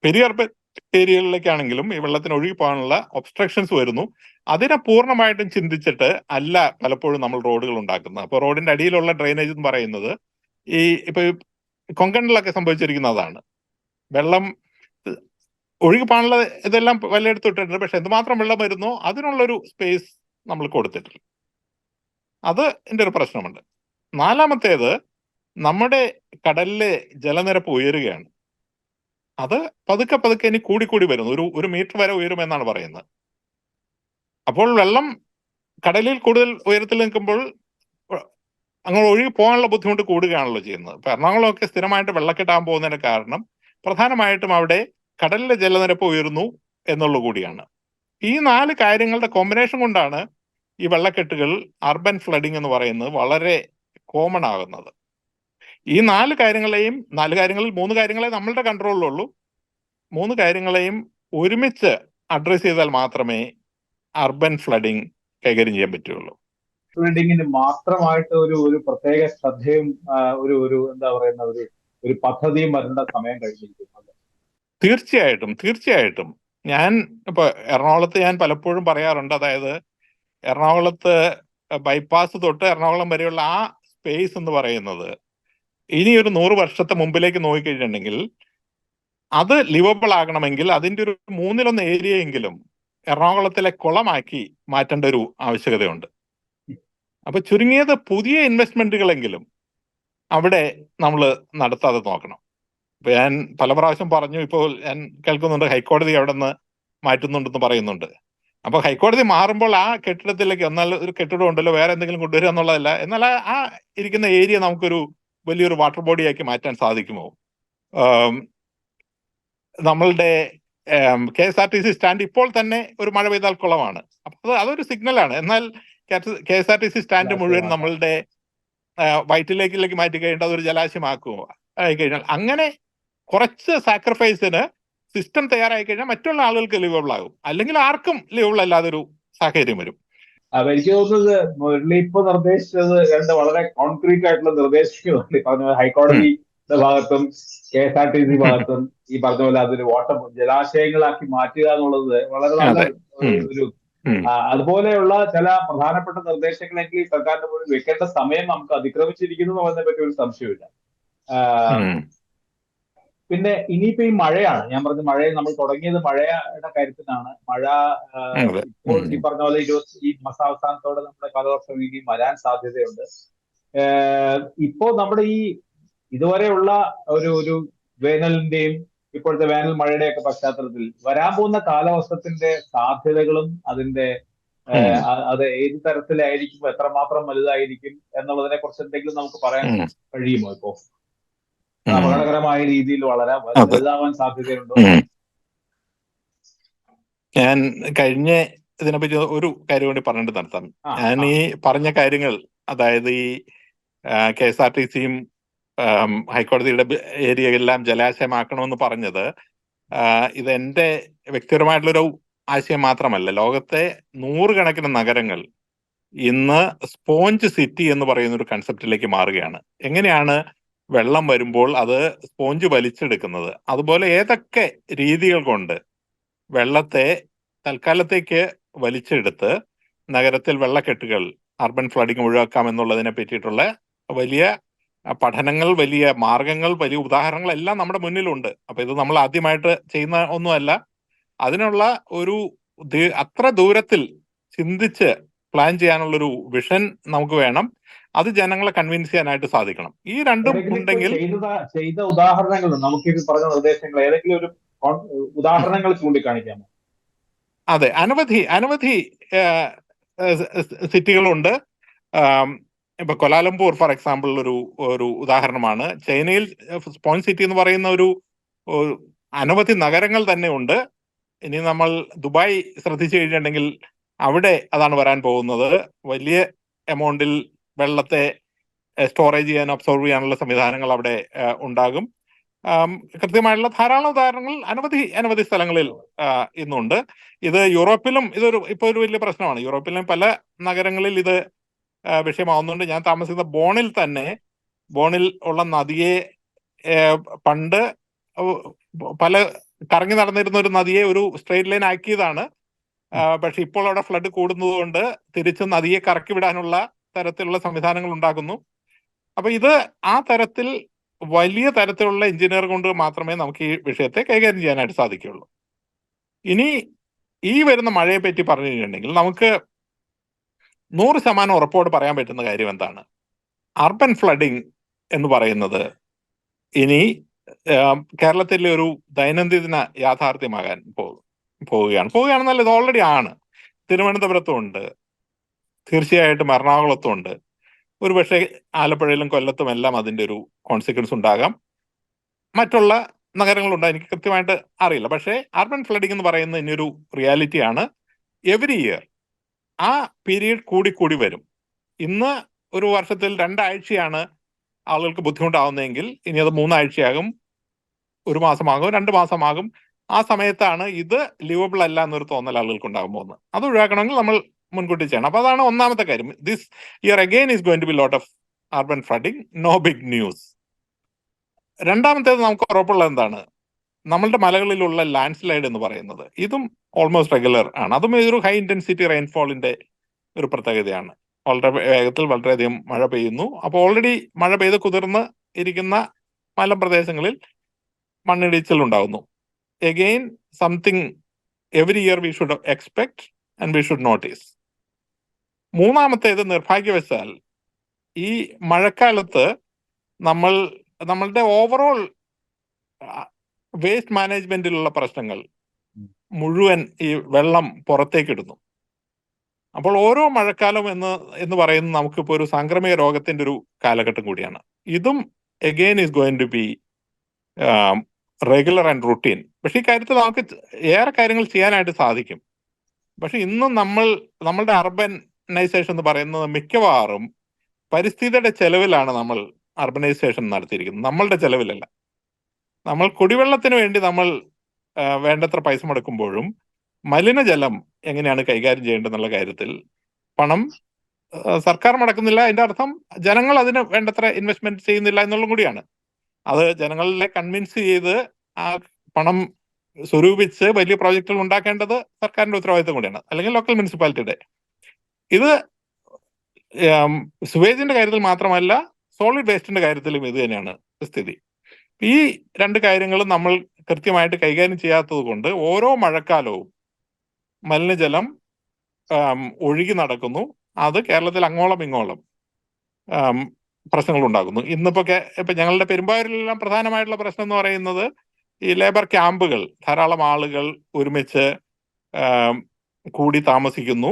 B: പെരി അർബൻ ഏരിയകളിലേക്കാണെങ്കിലും ഈ വെള്ളത്തിന് ഒഴുകി പോകാനുള്ള ഒബ്സ്ട്രക്ഷൻസ് വരുന്നു. അതിനെ പൂർണ്ണമായിട്ടും ചിന്തിച്ചിട്ട് അല്ല പലപ്പോഴും നമ്മൾ റോഡുകൾ ഉണ്ടാക്കുന്നത്. അപ്പോൾ റോഡിന്റെ അടിയിലുള്ള ഡ്രെയിനേജ് എന്ന് പറയുന്നത് ഈ ഇപ്പൊ കൊങ്കണിലൊക്കെ സംഭവിച്ചിരിക്കുന്നതാണ്. വെള്ളം ഒഴുകി പോകാനുള്ള ഇതെല്ലാം വല്ലയിടത്തും ഇട്ടിട്ടുണ്ട്, പക്ഷെ എന്തുമാത്രം വെള്ളം വരുന്നോ അതിനുള്ളൊരു സ്പേസ് നമ്മൾ കൊടുത്തിട്ടില്ല. അത് എൻ്റെ ഒരു പ്രശ്നമുണ്ട്. നാലാമത്തേത്, നമ്മുടെ കടലിലെ ജലനിരപ്പ് ഉയരുകയാണ്. അത് പതുക്കെ പതുക്കെ ഇനി കൂടിക്കൂടി വരുന്നു. ഒരു മീറ്റർ വരെ ഉയരുമെന്നാണ് പറയുന്നത്. അപ്പോൾ വെള്ളം കടലിൽ കൂടുതൽ ഉയരത്തിൽ നിൽക്കുമ്പോൾ അങ്ങനെ ഒഴുകി പോകാനുള്ള ബുദ്ധിമുട്ട് കൂടുകയാണല്ലോ ചെയ്യുന്നത്. ഇപ്പൊ എറണാകുളമൊക്കെ സ്ഥിരമായിട്ട് വെള്ളക്കെട്ടാൻ പോകുന്നതിന് കാരണം പ്രധാനമായിട്ടും അവിടെ കടലിലെ ജലനിരപ്പ് ഉയരുന്നു എന്നുള്ളത് കൂടിയാണ്. ഈ 4 കാര്യങ്ങളുടെ കോമ്പിനേഷൻ കൊണ്ടാണ് ഈ വെള്ളക്കെട്ടുകൾ, അർബൻ ഫ്ലഡിങ് എന്ന് പറയുന്നത് വളരെ കോമൺ ആകുന്നത്. ഈ 4 കാര്യങ്ങളെയും 4 കാര്യങ്ങളിൽ 3 കാര്യങ്ങളെ നമ്മളുടെ കൺട്രോളിലുള്ളൂ. 3 കാര്യങ്ങളെയും ഒരുമിച്ച് അഡ്രസ് ചെയ്താൽ മാത്രമേ അർബൻ ഫ്ലഡിങ് കൈകാര്യം ചെയ്യാൻ പറ്റുള്ളൂ.
A: ഫ്ലഡിങ്ങിന് മാത്രമായിട്ട് ഒരു പ്രത്യേക ശ്രദ്ധയും ഒരു എന്താ പറയുന്ന ഒരു പദ്ധതിയും വരേണ്ട സമയം കഴിഞ്ഞിരിക്കുന്നത്.
B: തീർച്ചയായിട്ടും ഞാൻ ഇപ്പൊ എറണാകുളത്ത് ഞാൻ പലപ്പോഴും പറയാറുണ്ട്, അതായത് എറണാകുളത്ത് ബൈപ്പാസ് തൊട്ട് എറണാകുളം വരെയുള്ള ആ സ്പേസ് എന്ന് പറയുന്നത് ഇനി ഒരു 100 വർഷത്തെ മുമ്പിലേക്ക് നോക്കിക്കഴിഞ്ഞിട്ടുണ്ടെങ്കിൽ അത് ലിവബിൾ ആകണമെങ്കിൽ അതിന്റെ ഒരു 1/3 ഏരിയയെങ്കിലും എറണാകുളത്തിലെ കുളമാക്കി മാറ്റേണ്ട ഒരു ആവശ്യകതയുണ്ട്. അപ്പൊ ചുരുങ്ങിയത് പുതിയ ഇൻവെസ്റ്റ്മെന്റുകളെങ്കിലും അവിടെ നമ്മൾ നടത്താതെ നോക്കണം. ഇപ്പൊ ഞാൻ പല പ്രാവശ്യം പറഞ്ഞു, ഇപ്പോൾ ഞാൻ കേൾക്കുന്നുണ്ട് ഹൈക്കോടതി അവിടെ നിന്ന് മാറ്റുന്നുണ്ടെന്ന് പറയുന്നുണ്ട്. അപ്പൊ ഹൈക്കോടതി മാറുമ്പോൾ ആ കെട്ടിടത്തിലേക്ക്, എന്നാൽ ഒരു കെട്ടിടം ഉണ്ടല്ലോ വേറെ എന്തെങ്കിലും കൊണ്ടുവരിക എന്നുള്ളതല്ല, എന്നാൽ ആ ഇരിക്കുന്ന ഏരിയ നമുക്കൊരു വലിയൊരു വാട്ടർ ബോഡിയാക്കി മാറ്റാൻ സാധിക്കുമോ? നമ്മളുടെ KSRTC സ്റ്റാൻഡ് ഇപ്പോൾ തന്നെ ഒരു മഴ പെയ്താൽ കുളമാണ്. അപ്പൊ അതൊരു സിഗ്നലാണ്. എന്നാൽ KSRTC സ്റ്റാൻഡ് മുഴുവൻ നമ്മളുടെ വൈറ്റിലേക്കിലേക്ക് മാറ്റി കഴിഞ്ഞാൽ അതൊരു ജലാശയമാക്കുമോ ആയിക്കഴിഞ്ഞാൽ, അങ്ങനെ കുറച്ച് സാക്രിഫൈസിന് സിസ്റ്റം തയ്യാറായി കഴിഞ്ഞാൽ മറ്റുള്ള ആളുകൾക്ക് ലിവബിൾ ആകും, അല്ലെങ്കിൽ ആർക്കും ലിവബിൾ അല്ലാതൊരു സാഹചര്യം വരും.
A: അപ്പൊ എനിക്ക് തോന്നുന്നത് മുരളി ഇപ്പൊ നിർദ്ദേശിച്ചത് രണ്ട് വളരെ കോൺക്രീറ്റ് ആയിട്ടുള്ള നിർദ്ദേശങ്ങളുണ്ട്. പറഞ്ഞ ഹൈക്കോടതിയുടെ ഭാഗത്തും KSRTC ഭാഗത്തും ഈ പറഞ്ഞ പോലെ അതൊരു ജലാശയങ്ങളാക്കി മാറ്റുക എന്നുള്ളത് വളരെ നല്ല ഒരു അതുപോലെയുള്ള ചില പ്രധാനപ്പെട്ട നിർദ്ദേശങ്ങളെങ്കിൽ സർക്കാരിന്റെ മുന്നിൽ വെക്കേണ്ട സമയം നമുക്ക് അതിക്രമിച്ചിരിക്കുന്നു എന്നതിനെ പറ്റി ഒരു സംശയമില്ല. പിന്നെ ഇനിയിപ്പോ ഈ മഴയാണ്, ഞാൻ പറഞ്ഞ മഴയെ നമ്മൾ തുടങ്ങിയത് മഴയുടെ കാര്യത്തിനാണ്. മഴ ഇപ്പോൾ ഈ പറഞ്ഞ പോലെ ഈ മാസാവസാനത്തോടെ നമ്മുടെ കാലവർഷം ഇനി വരാൻ സാധ്യതയുണ്ട്. ഇപ്പോ നമ്മുടെ ഈ ഇതുവരെയുള്ള ഒരു വേനലിന്റെയും ഇപ്പോഴത്തെ വേനൽ മഴയുടെയൊക്കെ പശ്ചാത്തലത്തിൽ വരാൻ പോകുന്ന കാലവർഷത്തിന്റെ സാധ്യതകളും അതിന്റെ അത് ഏത് തരത്തിലായിരിക്കും, എത്രമാത്രം വലുതായിരിക്കും എന്നുള്ളതിനെ കുറിച്ച് എന്തെങ്കിലും നമുക്ക് പറയാൻ കഴിയുമോ? ഇപ്പോ അപകടകരമായ രീതിയിൽ വളരെ വലുതാവാൻ സാധ്യതയുണ്ടോ?
B: ഞാൻ കഴിഞ്ഞ ഇതിനെപ്പറ്റി ഒരു കാര്യം കൂടി പറഞ്ഞിട്ട് നടത്താം. ഞാൻ ഈ പറഞ്ഞ കാര്യങ്ങൾ, അതായത് ഈ KSRTCയും ഹൈക്കോടതിയുടെ ഏരിയ എല്ലാം ജലാശയമാക്കണമെന്ന് പറഞ്ഞത്, ഇത് എന്റെ വ്യക്തിപരമായിട്ടുള്ളൊരു ആശയം മാത്രമല്ല. ലോകത്തെ 100 കണക്കിന് നഗരങ്ങൾ ഇന്ന് സ്പോഞ്ച് സിറ്റി എന്ന് പറയുന്ന ഒരു കൺസെപ്റ്റിലേക്ക് മാറുകയാണ്. എങ്ങനെയാണ് വെള്ളം വരുമ്പോൾ അത് സ്പോഞ്ച് വലിച്ചെടുക്കുന്നത്, അതുപോലെ ഏതൊക്കെ രീതികൾ കൊണ്ട് വെള്ളത്തെ തൽക്കാലത്തേക്ക് വലിച്ചെടുത്ത് നഗരത്തിൽ വെള്ളക്കെട്ടുകൾ, അർബൻ ഫ്ലഡിങ് ഒഴിവാക്കാം എന്നുള്ളതിനെ പറ്റിയിട്ടുള്ള വലിയ പഠനങ്ങൾ, വലിയ മാർഗങ്ങൾ, വലിയ ഉദാഹരണങ്ങൾ എല്ലാം നമ്മുടെ മുന്നിലുണ്ട്. അപ്പൊ ഇത് നമ്മൾ ആദ്യമായിട്ട് ചെയ്യുന്ന ഒന്നുമല്ല. അതിനുള്ള ഒരു അത്ര ദൂരത്തിൽ ചിന്തിച്ച് പ്ലാൻ ചെയ്യാനുള്ളൊരു വിഷൻ നമുക്ക് വേണം. അത് ജനങ്ങളെ കൺവിൻസ് ചെയ്യാനായിട്ട് സാധിക്കണം. ഈ രണ്ടും ഉണ്ടെങ്കിൽ
A: ചെയ്ത ഉദാഹരണങ്ങൾ, നമുക്ക് പറഞ്ഞ നിർദ്ദേശങ്ങൾ ഏതെങ്കിലും ഒരു ഉദാഹരണങ്ങൾ ചൂണ്ടിക്കാണിക്കാമോ?
B: അതെ, അനവധി സിറ്റികളുണ്ട്. ഇപ്പൊ കൊലാലംപൂർ ഫോർ എക്സാമ്പിൾ ഒരു ഉദാഹരണമാണ്. ചൈനയിൽ സ്പോഞ്ച് സിറ്റി എന്ന് പറയുന്ന ഒരു അനവധി നഗരങ്ങൾ തന്നെ ഉണ്ട്. ഇനി നമ്മൾ ദുബായ് ശ്രദ്ധിച്ചു കഴിഞ്ഞിട്ടുണ്ടെങ്കിൽ അവിടെ അതാണ് വരാൻ പോകുന്നത്. വലിയ എമൗണ്ടിൽ വെള്ളത്തെ സ്റ്റോറേജ് ചെയ്യാൻ, അബ്സോർവ് ചെയ്യാനുള്ള സംവിധാനങ്ങൾ അവിടെ ഉണ്ടാകും. കൃത്യമായിട്ടുള്ള ധാരാളം ഉദാഹരണങ്ങൾ അനവധി സ്ഥലങ്ങളിൽ ഇന്നുണ്ട്. ഇത് യൂറോപ്പിലും ഇപ്പൊ ഒരു വലിയ പ്രശ്നമാണ്. യൂറോപ്പിലും പല നഗരങ്ങളിൽ ഇത് വിഷയമാവുന്നുണ്ട്. ഞാൻ താമസിക്കുന്ന ബോണിൽ ഉള്ള നദിയെ പണ്ട് പല കറങ്ങി നടന്നിരുന്ന ഒരു നദിയെ ഒരു സ്ട്രെയിറ്റ് ലൈൻ ആക്കിയതാണ്. പക്ഷെ ഇപ്പോൾ അവിടെ ഫ്ലഡ് കൂടുന്നത് കൊണ്ട് തിരിച്ച് നദിയെ കറക്കി വിടാനുള്ള തരത്തിലുള്ള സംവിധാനങ്ങൾ ഉണ്ടാക്കുന്നു. അപ്പൊ ഇത് ആ തരത്തിൽ വലിയ തരത്തിലുള്ള എഞ്ചിനീയർ കൊണ്ട് മാത്രമേ നമുക്ക് ഈ വിഷയത്തെ കൈകാര്യം ചെയ്യാനായിട്ട് സാധിക്കുകയുള്ളൂ. ഇനി ഈ വരുന്ന മഴയെ പറ്റി പറഞ്ഞു കഴിഞ്ഞിട്ടുണ്ടെങ്കിൽ നമുക്ക് 100% ഉറപ്പോട് പറയാൻ പറ്റുന്ന കാര്യം എന്താണ്? അർബൻ ഫ്ലഡിങ് എന്ന് പറയുന്നത് ഇനി കേരളത്തിലെ ഒരു ദൈനംദിന യാഥാർത്ഥ്യമാകാൻ പോവുകയാണെന്നല്ല, ഇത് ഓൾറെഡി ആണ്. തിരുവനന്തപുരത്തും ഉണ്ട്, തീർച്ചയായിട്ടും എറണാകുളത്തും ഉണ്ട്, ഒരുപക്ഷെ ആലപ്പുഴയിലും കൊല്ലത്തും എല്ലാം അതിന്റെ ഒരു കോൺസിക്വൻസ് ഉണ്ടാകാം. മറ്റുള്ള നഗരങ്ങളുണ്ട്, എനിക്ക് കൃത്യമായിട്ട് അറിയില്ല. പക്ഷേ അർബൻ ഫ്ലഡിങ് എന്ന് പറയുന്ന ഇനിയൊരു റിയാലിറ്റിയാണ്. എവറി ഇയർ ആ പീരീഡ് കൂടി വരും. ഇന്ന് ഒരു വർഷത്തിൽ 2 ആഴ്ചയാണ് ആളുകൾക്ക് ബുദ്ധിമുട്ടാവുന്നതെങ്കിൽ ഇനി അത് 3 ആഴ്ചയാകും, 1 മാസമാകും, 2 മാസമാകും. ആ സമയത്താണ് ഇത് ലിവബിൾ അല്ല എന്നൊരു തോന്നൽ ആളുകൾക്ക് ഉണ്ടാകാൻ പോകുന്നത്. അത് ഒഴിവാക്കണമെങ്കിൽ നമ്മൾ മുൻകൂട്ടി ചെയ്യണം. അപ്പൊ അതാണ് ഒന്നാമത്തെ കാര്യം. This year again is going to be lot of urban flooding, no big news. രണ്ടാമത്തേത് നമുക്ക് ഉറപ്പുള്ളത് എന്താണ്? നമ്മളുടെ മലകളിലുള്ള ലാൻഡ് സ്ലൈഡ് എന്ന് പറയുന്നത് ഇതും ഓൾമോസ്റ്റ് റെഗുലർ ആണ്. അതും ഒരു ഹൈ ഇന്റൻസിറ്റി റെയിൻഫോളിന്റെ ഒരു പ്രത്യേകതയാണ്. വളരെ വേഗത്തിൽ വളരെയധികം മഴ പെയ്യുന്നു. അപ്പോൾ ഓൾറെഡി മഴ പെയ്ത് കുതിർന്ന് ഇരിക്കുന്ന മലമ്പ്രദേശങ്ങളിൽ മണ്ണിടിച്ചിൽ ഉണ്ടാകുന്നു. Again something every year we should expect and we should notice. മൂന്നാമത്തേത്, നിർഭാഗ്യവശാൽ ഈ മഴക്കാലത്ത് നമ്മളുടെ ഓവറോൾ വേസ്റ്റ് മാനേജ്മെന്റിലുള്ള പ്രശ്നങ്ങൾ മുഴുവൻ ഈ വെള്ളം പുറത്തേക്ക് ഇടുന്നു. അപ്പോൾ ഓരോ മഴക്കാലം എന്ന് പറയുന്നത് നമുക്കിപ്പോൾ ഒരു സാംക്രമിക രോഗത്തിന്റെ ഒരു കാലഘട്ടം കൂടിയാണ്. ഇതും again is going to be regular and routine. പക്ഷെ ഈ കാര്യത്തിൽ നമുക്ക് ഏറെ കാര്യങ്ങൾ ചെയ്യാനായിട്ട് സാധിക്കും. പക്ഷെ ഇന്നും നമ്മളുടെ അർബനൈസേഷൻ എന്ന് പറയുന്നത് മിക്കവാറും പരിസ്ഥിതിയുടെ ചെലവിലാണ് നമ്മൾ അർബനൈസേഷൻ നടത്തിയിരിക്കുന്നത്, നമ്മളുടെ ചെലവിലല്ല. നമ്മൾ കുടിവെള്ളത്തിന് വേണ്ടി നമ്മൾ വേണ്ടത്ര പൈസ മുടക്കുമ്പോഴും മലിനജലം എങ്ങനെയാണ് കൈകാര്യം ചെയ്യേണ്ടതെന്നുള്ള കാര്യത്തിൽ പണം സർക്കാർ മുടക്കുന്നില്ല. അതിന്റെ അർത്ഥം ജനങ്ങൾ അതിന് വേണ്ടത്ര ഇൻവെസ്റ്റ്മെന്റ് ചെയ്യുന്നില്ല എന്നുള്ളതും കൂടിയാണ്. അത് ജനങ്ങളെ കൺവിൻസ് ചെയ്ത് ആ പണം സ്വരൂപിച്ച് വലിയ പ്രോജക്റ്റുകൾ ഉണ്ടാക്കേണ്ടത് സർക്കാരിന്റെ ഉത്തരവാദിത്തം കൂടിയാണ്, അല്ലെങ്കിൽ ലോക്കൽ മുനിസിപ്പാലിറ്റിയുടെ. ഇത് സുവേജിന്റെ കാര്യത്തിൽ മാത്രമല്ല, സോളിഡ് വേസ്റ്റിന്റെ കാര്യത്തിലും ഇത് തന്നെയാണ് സ്ഥിതി. ഈ രണ്ട് കാര്യങ്ങളും നമ്മൾ കൃത്യമായിട്ട് കൈകാര്യം ചെയ്യാത്തത് കൊണ്ട് ഓരോ മഴക്കാലവും മലിനജലം ഒഴുകി നടക്കുന്നു. അത് കേരളത്തിൽ അങ്ങോളം ഇങ്ങോളം പ്രശ്നങ്ങൾ ഉണ്ടാകുന്നു. ഇപ്പൊ ഞങ്ങളുടെ പെരുമ്പാവൂരിലെല്ലാം പ്രധാനമായിട്ടുള്ള പ്രശ്നം എന്ന് പറയുന്നത് ഈ ലേബർ ക്യാമ്പുകൾ, ധാരാളം ആളുകൾ ഒരുമിച്ച് കൂടി താമസിക്കുന്നു,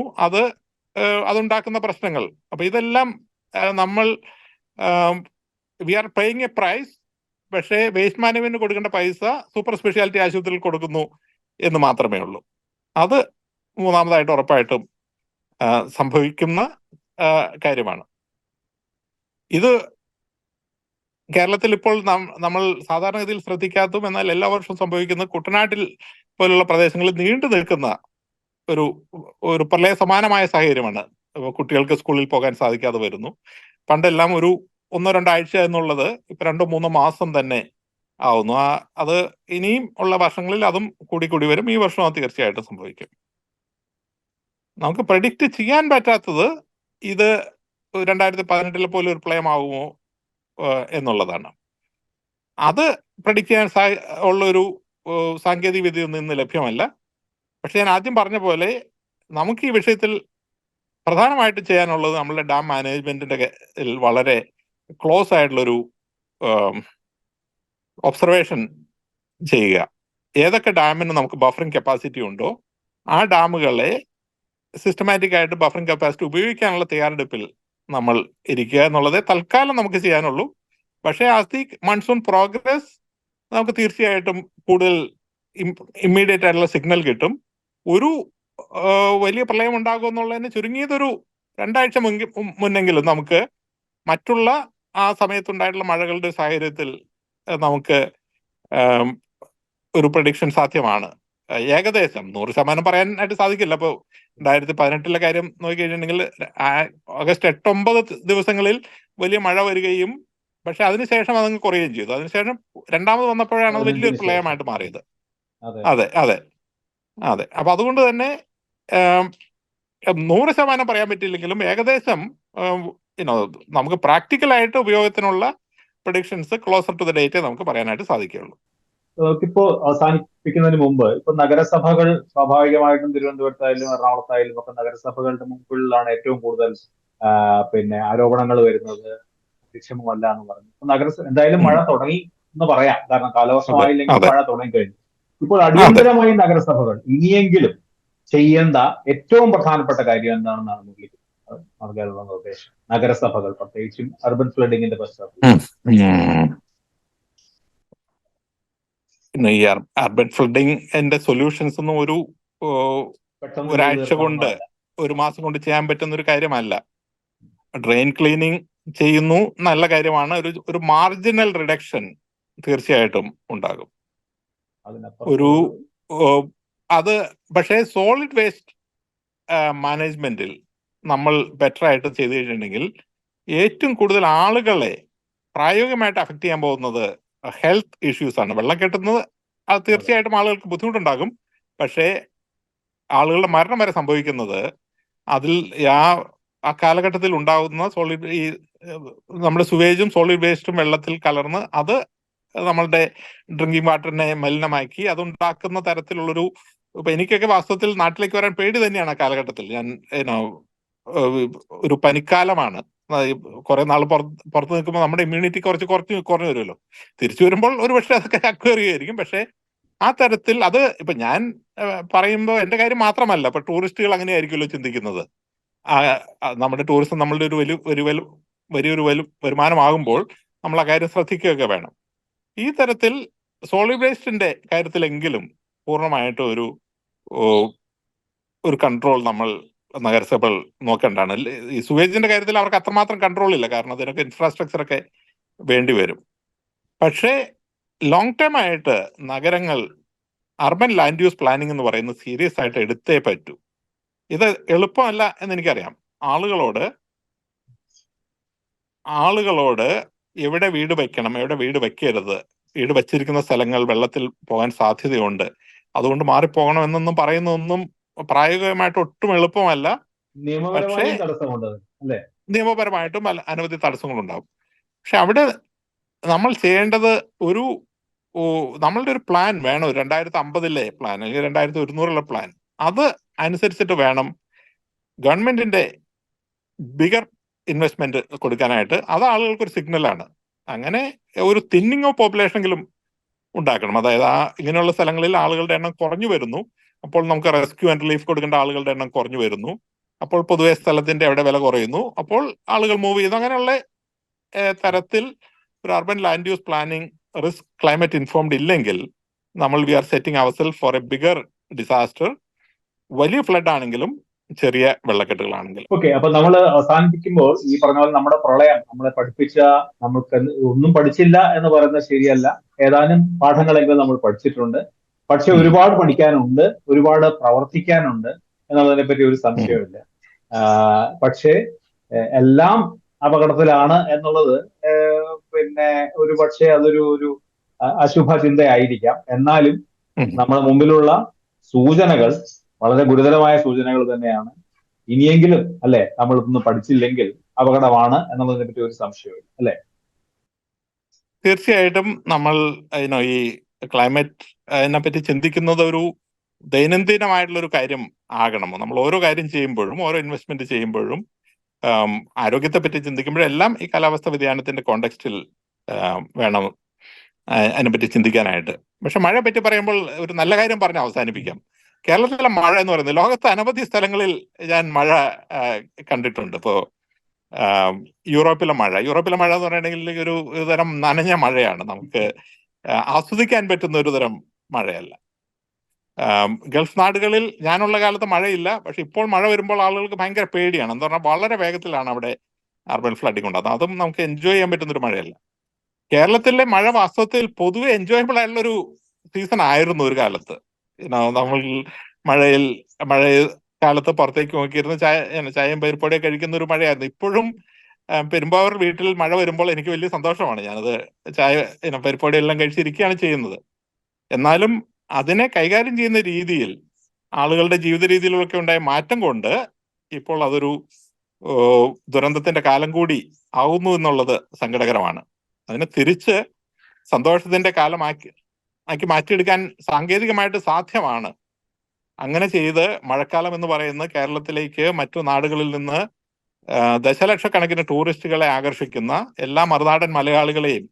B: അതുണ്ടാക്കുന്ന പ്രശ്നങ്ങൾ. അപ്പൊ ഇതെല്ലാം നമ്മൾ we are paying a price. പക്ഷേ വേസ്റ്റ് മാനേജ്മെന്റിന് കൊടുക്കേണ്ട പൈസ സൂപ്പർ സ്പെഷ്യാലിറ്റി ആശുപത്രിയിൽ കൊടുക്കുന്നു എന്ന് മാത്രമേ ഉള്ളൂ. അത് മൂന്നാമതായിട്ട് ഉറപ്പായിട്ടും സംഭവിക്കുന്ന കാര്യമാണ്. ഇത് കേരളത്തിൽ ഇപ്പോൾ നമ്മൾ സാധാരണഗതിയിൽ ശ്രദ്ധിക്കാത്തതും എന്നാൽ എല്ലാ വർഷവും സംഭവിക്കുന്ന കുട്ടനാട്ടിൽ പോലുള്ള പ്രദേശങ്ങളിൽ നീണ്ടു നിൽക്കുന്ന ഒരു പ്രളയ സമാനമായ സാഹചര്യമാണ്. കുട്ടികൾക്ക് സ്കൂളിൽ പോകാൻ സാധിക്കാതെ വരുന്നു. പണ്ടെല്ലാം ഒരു 1-2 ആഴ്ച എന്നുള്ളത് ഇപ്പൊ 2-3 മാസം തന്നെ ആവുന്നു. അത് ഇനിയും ഉള്ള വർഷങ്ങളിൽ അതും കൂടി വരും. ഈ വർഷം അത് തീർച്ചയായിട്ടും സംഭവിക്കും. നമുക്ക് പ്രഡിക്റ്റ് ചെയ്യാൻ പറ്റാത്തത് ഇത് 2018 പോലെ ഒരു പ്രളയമാകുമോ എന്നുള്ളതാണ്. അത് പ്രഡിക്റ്റ് ചെയ്യാൻ ഉള്ളൊരു സാങ്കേതിക വിദ്യയൊന്നും ഇന്ന് ലഭ്യമല്ല. പക്ഷെ ഞാൻ ആദ്യം പറഞ്ഞ പോലെ നമുക്ക് ഈ വിഷയത്തിൽ പ്രധാനമായിട്ട് ചെയ്യാനുള്ളത് നമ്മളുടെ ഡാം മാനേജ്മെന്റിന്റെ വളരെ ക്ലോസ് ആയിട്ടുള്ളൊരു ഒബ്സർവേഷൻ ചെയ്യുക. ഏതൊക്കെ ഡാമിന് നമുക്ക് ബഫറിംഗ് കപ്പാസിറ്റി ഉണ്ടോ ആ ഡാമുകളെ സിസ്റ്റമാറ്റിക് ആയിട്ട് ബഫറിംഗ് കപ്പാസിറ്റി ഉപയോഗിക്കാനുള്ള തയ്യാറെടുപ്പിൽ നമ്മൾ ഇരിക്കുക എന്നുള്ളതേ തൽക്കാലം നമുക്ക് ചെയ്യാനുള്ളൂ. പക്ഷേ ആസ് ദി മൺസൂൺ പ്രോഗ്രസ് നമുക്ക് തീർച്ചയായിട്ടും കൂടുതൽ ഇമ്മീഡിയറ്റ് ആയിട്ടുള്ള സിഗ്നൽ കിട്ടും. ഒരു വലിയ പ്രളയം ഉണ്ടാകും എന്നുള്ളതിന് ചുരുങ്ങിയതൊരു 2 ആഴ്ച മുന്നെങ്കിലും നമുക്ക് മറ്റുള്ള ആ സമയത്തുണ്ടായിട്ടുള്ള മഴകളുടെ സാഹചര്യത്തിൽ നമുക്ക് ഒരു പ്രഡിക്ഷൻ സാധ്യമാണ്. ഏകദേശം 100% പറയാനായിട്ട് സാധിക്കില്ല. അപ്പോൾ 2018 കാര്യം നോക്കിക്കഴിഞ്ഞിട്ടുണ്ടെങ്കിൽ ഓഗസ്റ്റ് 8-9 ദിവസങ്ങളിൽ വലിയ മഴ വരികയും പക്ഷെ അതിനുശേഷം അതങ്ങ് കുറയുകയും ചെയ്തു. അതിനുശേഷം രണ്ടാമത് വന്നപ്പോഴാണ് അത് വലിയൊരു പ്രളയമായിട്ട് മാറിയത്. അതെ. അപ്പൊ അതുകൊണ്ട് തന്നെ 100% പറയാൻ പറ്റില്ലെങ്കിലും ഏകദേശം നമുക്ക് പ്രാക്ടിക്കലായിട്ട് ഉപയോഗത്തിനുള്ള predictions closer to the date നമുക്ക് പറയാനായിട്ട് സാധിക്കുകയുള്ളൂ.
A: ഇപ്പോ അവസാനിപ്പിക്കുന്നതിന് മുമ്പ് ഇപ്പൊ നഗരസഭകൾ സ്വാഭാവികമായിട്ടും തിരുവനന്തപുരത്തായാലും എറണാകുളത്തായാലും ഒക്കെ നഗരസഭകളുടെ മുമ്പിലാണ് ഏറ്റവും കൂടുതൽ ആരോപണങ്ങൾ വരുന്നത്. കാര്യക്ഷമമല്ല എന്ന് പറഞ്ഞു. എന്തായാലും മഴ തുടങ്ങി എന്ന് പറയാം, കാരണം കാലവർഷമായില്ലെങ്കിൽ മഴ തുടങ്ങി കഴിഞ്ഞു. ഇപ്പോൾ അടിയന്തരമായി നഗരസഭകൾ ഇനിയെങ്കിലും ചെയ്യേണ്ട ഏറ്റവും പ്രധാനപ്പെട്ട കാര്യം എന്താണെന്നാണ് മുരളി നൽകാനുള്ള നിർദ്ദേശം? നഗരസഭകൾ പ്രത്യേകിച്ചും അർബൻ ഫ്ലഡിങ്ങിന്റെ പശ്ചാത്തലത്തിൽ.
B: ഈ അർബൻ ഫ്ലഡിങ്ങിന്റെ സൊല്യൂഷൻസ് ഒന്നും ഒരാഴ്ച കൊണ്ട് 1 മാസം കൊണ്ട് ചെയ്യാൻ പറ്റുന്ന ഒരു കാര്യമല്ല. ഡ്രെയിൻ ക്ലീനിങ് ചെയ്യുന്നു, നല്ല കാര്യമാണ്. ഒരു മാർജിനൽ റിഡക്ഷൻ തീർച്ചയായിട്ടും ഉണ്ടാകും. അത് പക്ഷേ സോളിഡ് വേസ്റ്റ് മാനേജ്മെന്റിൽ നമ്മൾ ബെറ്റർ ആയിട്ട് ചെയ്തു കഴിഞ്ഞിട്ടുണ്ടെങ്കിൽ ഏറ്റവും കൂടുതൽ ആളുകളെ പ്രായോഗികമായിട്ട് അഫക്ട് ചെയ്യാൻ പോകുന്നത് ഹെൽത്ത് ഇഷ്യൂസ് ആണ്. വെള്ളം കെട്ടുന്നത് അത് തീർച്ചയായിട്ടും ആളുകൾക്ക് ബുദ്ധിമുട്ടുണ്ടാകും. പക്ഷേ ആളുകളുടെ മരണം വരെ സംഭവിക്കുന്നത് അതിൽ ആ കാലഘട്ടത്തിൽ ഉണ്ടാകുന്ന ഈ നമ്മുടെ സുവേജും സോളിഡ് വേസ്റ്റും വെള്ളത്തിൽ കലർന്ന് അത് നമ്മളുടെ ഡ്രിങ്കിങ് വാട്ടറിനെ മലിനമാക്കി അതുണ്ടാക്കുന്ന തരത്തിലുള്ളൊരു ഇപ്പൊ എനിക്കൊക്കെ വാസ്തവത്തിൽ നാട്ടിലേക്ക് വരാൻ പേടി തന്നെയാണ് ആ കാലഘട്ടത്തിൽ. ഞാൻ ഒരു പനിക്കാലമാണ്, കുറെ നാൾ പുറത്ത് നിൽക്കുമ്പോൾ നമ്മുടെ ഇമ്മ്യൂണിറ്റി കുറഞ്ഞു വരുമല്ലോ. തിരിച്ചു വരുമ്പോൾ ഒരു പക്ഷെ അതൊക്കെ അക്വയർ ചെയ്യുമായിരിക്കും. പക്ഷെ ആ തരത്തിൽ അത് ഇപ്പൊ ഞാൻ പറയുമ്പോൾ എന്റെ കാര്യം മാത്രമല്ല, ഇപ്പൊ ടൂറിസ്റ്റുകൾ അങ്ങനെയായിരിക്കുമല്ലോ ചിന്തിക്കുന്നത്. നമ്മുടെ ടൂറിസം നമ്മളുടെ വലിയൊരു വരുമാനമാകുമ്പോൾ നമ്മൾ ആ കാര്യം ശ്രദ്ധിക്കുകയൊക്കെ വേണം. ഈ തരത്തിൽ സോളിഡ് വേസ്റ്റിന്റെ കാര്യത്തിലെങ്കിലും പൂർണ്ണമായിട്ട് ഒരു കൺട്രോൾ നമ്മൾ നഗരസഭകൾ നോക്കേണ്ടതാണ്. ഈ സുവേജിന്റെ കാര്യത്തിൽ അവർക്ക് അത്രമാത്രം കൺട്രോൾ ഇല്ല, കാരണം അതിനൊക്കെ ഇൻഫ്രാസ്ട്രക്ചർ ഒക്കെ വേണ്ടി വരും. പക്ഷേ ലോങ് ടേം ആയിട്ട് നഗരങ്ങൾ അർബൻ ലാൻഡ് യൂസ് പ്ലാനിംഗ് എന്ന് പറയുന്നത് സീരിയസ് ആയിട്ട് എടുത്തേ പറ്റൂ. ഇത് എളുപ്പമല്ല എന്ന് എനിക്കറിയാം. ആളുകളോട് എവിടെ വീട് വയ്ക്കണം, എവിടെ വീട് വെക്കരുത്, വീട് വച്ചിരിക്കുന്ന സ്ഥലങ്ങൾ വെള്ളത്തിൽ പോകാൻ സാധ്യതയുണ്ട്, അതുകൊണ്ട് മാറിപ്പോകണം എന്നൊന്നും പറയുന്നതൊന്നും പ്രായോഗികമായിട്ട് ഒട്ടും എളുപ്പമല്ല. പക്ഷേ നിയമപരമായിട്ടും അനവധി തടസ്സങ്ങളുണ്ടാവും. പക്ഷെ അവിടെ നമ്മൾ ചെയ്യേണ്ടത് നമ്മളുടെ ഒരു പ്ലാൻ വേണം. 2050 പ്ലാൻ അല്ലെങ്കിൽ 2100 പ്ലാൻ, അത് അനുസരിച്ചിട്ട് വേണം ഗവൺമെന്റിന്റെ ബിഗർ ഇൻവെസ്റ്റ്മെന്റ് കൊടുക്കാനായിട്ട്. അത് ആളുകൾക്കൊരു സിഗ്നലാണ്. അങ്ങനെ ഒരു തിന്നിങ് ഓഫ് പോപ്പുലേഷനെങ്കിലും ഉണ്ടാക്കണം. അതായത് ഇങ്ങനെയുള്ള സ്ഥലങ്ങളിൽ ആളുകളുടെ എണ്ണം കുറഞ്ഞു വരുന്നു, അപ്പോൾ നമുക്ക് റെസ്ക്യൂ ആൻഡ് റിലീഫ് കൊടുക്കേണ്ട ആളുകളുടെ എണ്ണം കുറഞ്ഞു വരുന്നു, അപ്പോൾ പൊതുവെ സ്ഥലത്തിന്റെ അവിടെ വില കുറയുന്നു, അപ്പോൾ ആളുകൾ മൂവ് ചെയ്യുന്നു. അങ്ങനെയുള്ള തരത്തിൽ ഒരു urban land use planning risk climate informed ഇല്ലെങ്കിൽ we are setting ourself for a bigger disaster. വലിയ ഫ്ലഡ് ആണെങ്കിലും ചെറിയ വെള്ളക്കെട്ടുകളാണെങ്കിലും.
A: ഓക്കെ, അപ്പൊ നമ്മൾ അവസാനിപ്പിക്കുമ്പോൾ ഈ പറഞ്ഞ പോലെ നമ്മുടെ പ്രളയം നമ്മളെ പഠിപ്പിച്ച, നമുക്ക് ഒന്നും പഠിച്ചില്ല എന്ന് പറയുന്നത് ശരിയല്ല, ഏതാനും പാഠങ്ങളെങ്കിലും നമ്മൾ പഠിച്ചിട്ടുണ്ട്. പക്ഷെ ഒരുപാട് പഠിക്കാനുണ്ട്, ഒരുപാട് പ്രവർത്തിക്കാനുണ്ട് എന്നുള്ളതിനെ പറ്റി ഒരു സംശയമില്ല. പക്ഷേ എല്ലാം അപകടത്തിലാണ് എന്നുള്ളത് പിന്നെ ഒരു പക്ഷേ അതൊരു അശുഭ ചിന്തയായിരിക്കാം. എന്നാലും നമ്മുടെ മുമ്പിലുള്ള സൂചനകൾ വളരെ ഗുരുതരമായ സൂചനകൾ തന്നെയാണ്. ഇനിയെങ്കിലും അല്ലെ നമ്മളിതൊന്നും പഠിച്ചില്ലെങ്കിൽ അപകടമാണ് എന്നുള്ളതിനെ പറ്റി ഒരു സംശയമില്ല, അല്ലെ?
B: തീർച്ചയായിട്ടും നമ്മൾ ഈ ക്ലൈമറ്റ് പറ്റി ചിന്തിക്കുന്നത് ഒരു ദൈനംദിനമായിട്ടുള്ള ഒരു കാര്യം ആകണം. നമ്മൾ ഓരോ കാര്യം ചെയ്യുമ്പോഴും ഓരോ ഇൻവെസ്റ്റ്മെന്റ് ചെയ്യുമ്പോഴും ആരോഗ്യത്തെ പറ്റി ചിന്തിക്കുമ്പോഴും എല്ലാം ഈ കാലാവസ്ഥ വ്യതിയാനത്തിന്റെ കോണ്ടെക്സ്റ്റിൽ വേണം അതിനെപ്പറ്റി ചിന്തിക്കാനായിട്ട്. പക്ഷെ മഴയെ പറ്റി പറയുമ്പോൾ ഒരു നല്ല കാര്യം പറഞ്ഞ് അവസാനിപ്പിക്കാം. കേരളത്തിലെ മഴ എന്ന് പറയുന്നത് ലോകത്തെ അനവധി സ്ഥലങ്ങളിൽ ഞാൻ മഴ കണ്ടിട്ടുണ്ട്. ഇപ്പോ യൂറോപ്പിലെ മഴ എന്ന് പറയുകയാണെങ്കിൽ ഒരു തരം നനഞ്ഞ മഴയാണ്, നമുക്ക് ആസ്വദിക്കാൻ പറ്റുന്ന ഒരു തരം മഴയല്ല. ഗൾഫ് നാടുകളിൽ ഞാനുള്ള കാലത്ത് മഴയില്ല, പക്ഷെ ഇപ്പോൾ മഴ വരുമ്പോൾ ആളുകൾക്ക് ഭയങ്കര പേടിയാണ്. എന്ന് പറഞ്ഞാൽ വളരെ വേഗത്തിലാണ് അവിടെ അർബൻ ഫ്ലഡിങ് ഉണ്ടാകുന്നത്. അതും നമുക്ക് എൻജോയ് ചെയ്യാൻ പറ്റുന്ന ഒരു മഴയല്ല. കേരളത്തിലെ മഴ വാസ്തവത്തിൽ പൊതുവെ എൻജോയബിൾ ആയിട്ടുള്ള ഒരു സീസൺ ആയിരുന്നു ഒരു കാലത്ത്. നമ്മൾ മഴ കാലത്ത് പുറത്തേക്ക് നോക്കിയിരുന്ന് ചായയും പരിപ്പൊടിയൊക്കെ കഴിക്കുന്ന ഒരു മഴയായിരുന്നു. ഇപ്പോഴും പെരുമ്പാവൂർ വീട്ടിൽ മഴ വരുമ്പോൾ എനിക്ക് വലിയ സന്തോഷമാണ്. ഞാനത് പരിപ്പൊടി എല്ലാം കഴിച്ചിരിക്കുകയാണ് ചെയ്യുന്നത്. എന്നാലും അതിനെ കൈകാര്യം ചെയ്യുന്ന രീതിയിൽ ആളുകളുടെ ജീവിത രീതിയിലൊക്കെ ഉണ്ടായ മാറ്റം കൊണ്ട് ഇപ്പോൾ അതൊരു ദുരന്തത്തിന്റെ കാലം കൂടി ആവുന്നു എന്നുള്ളത് സങ്കടകരമാണ്. അതിനെ തിരിച്ച് സന്തോഷത്തിന്റെ കാലമാക്കി മാറ്റിയെടുക്കാൻ സാങ്കേതികമായിട്ട് സാധ്യമാണ്. അങ്ങനെ ചെയ്ത് മഴക്കാലം എന്ന് പറയുന്ന കേരളത്തിലേക്ക് മറ്റു നാടുകളിൽ നിന്ന് ദശലക്ഷക്കണക്കിന് ടൂറിസ്റ്റുകളെ ആകർഷിക്കുന്ന എല്ലാ മറുനാടൻ മലയാളികളെയും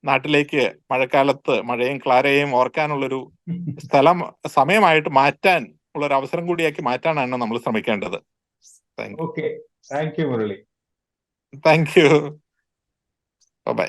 B: നാട്ടിലേക്ക് മഴക്കാലത്ത് മഴയും ക്ലാരയും ഓർക്കാനുള്ളൊരു സമയമായിട്ട് മാറ്റാൻ ഉള്ളൊരു അവസരം കൂടിയാക്കി മാറ്റാനാണ് നമ്മൾ ശ്രമിക്കേണ്ടത്.
A: Thank you Murali.
B: Thank you. By.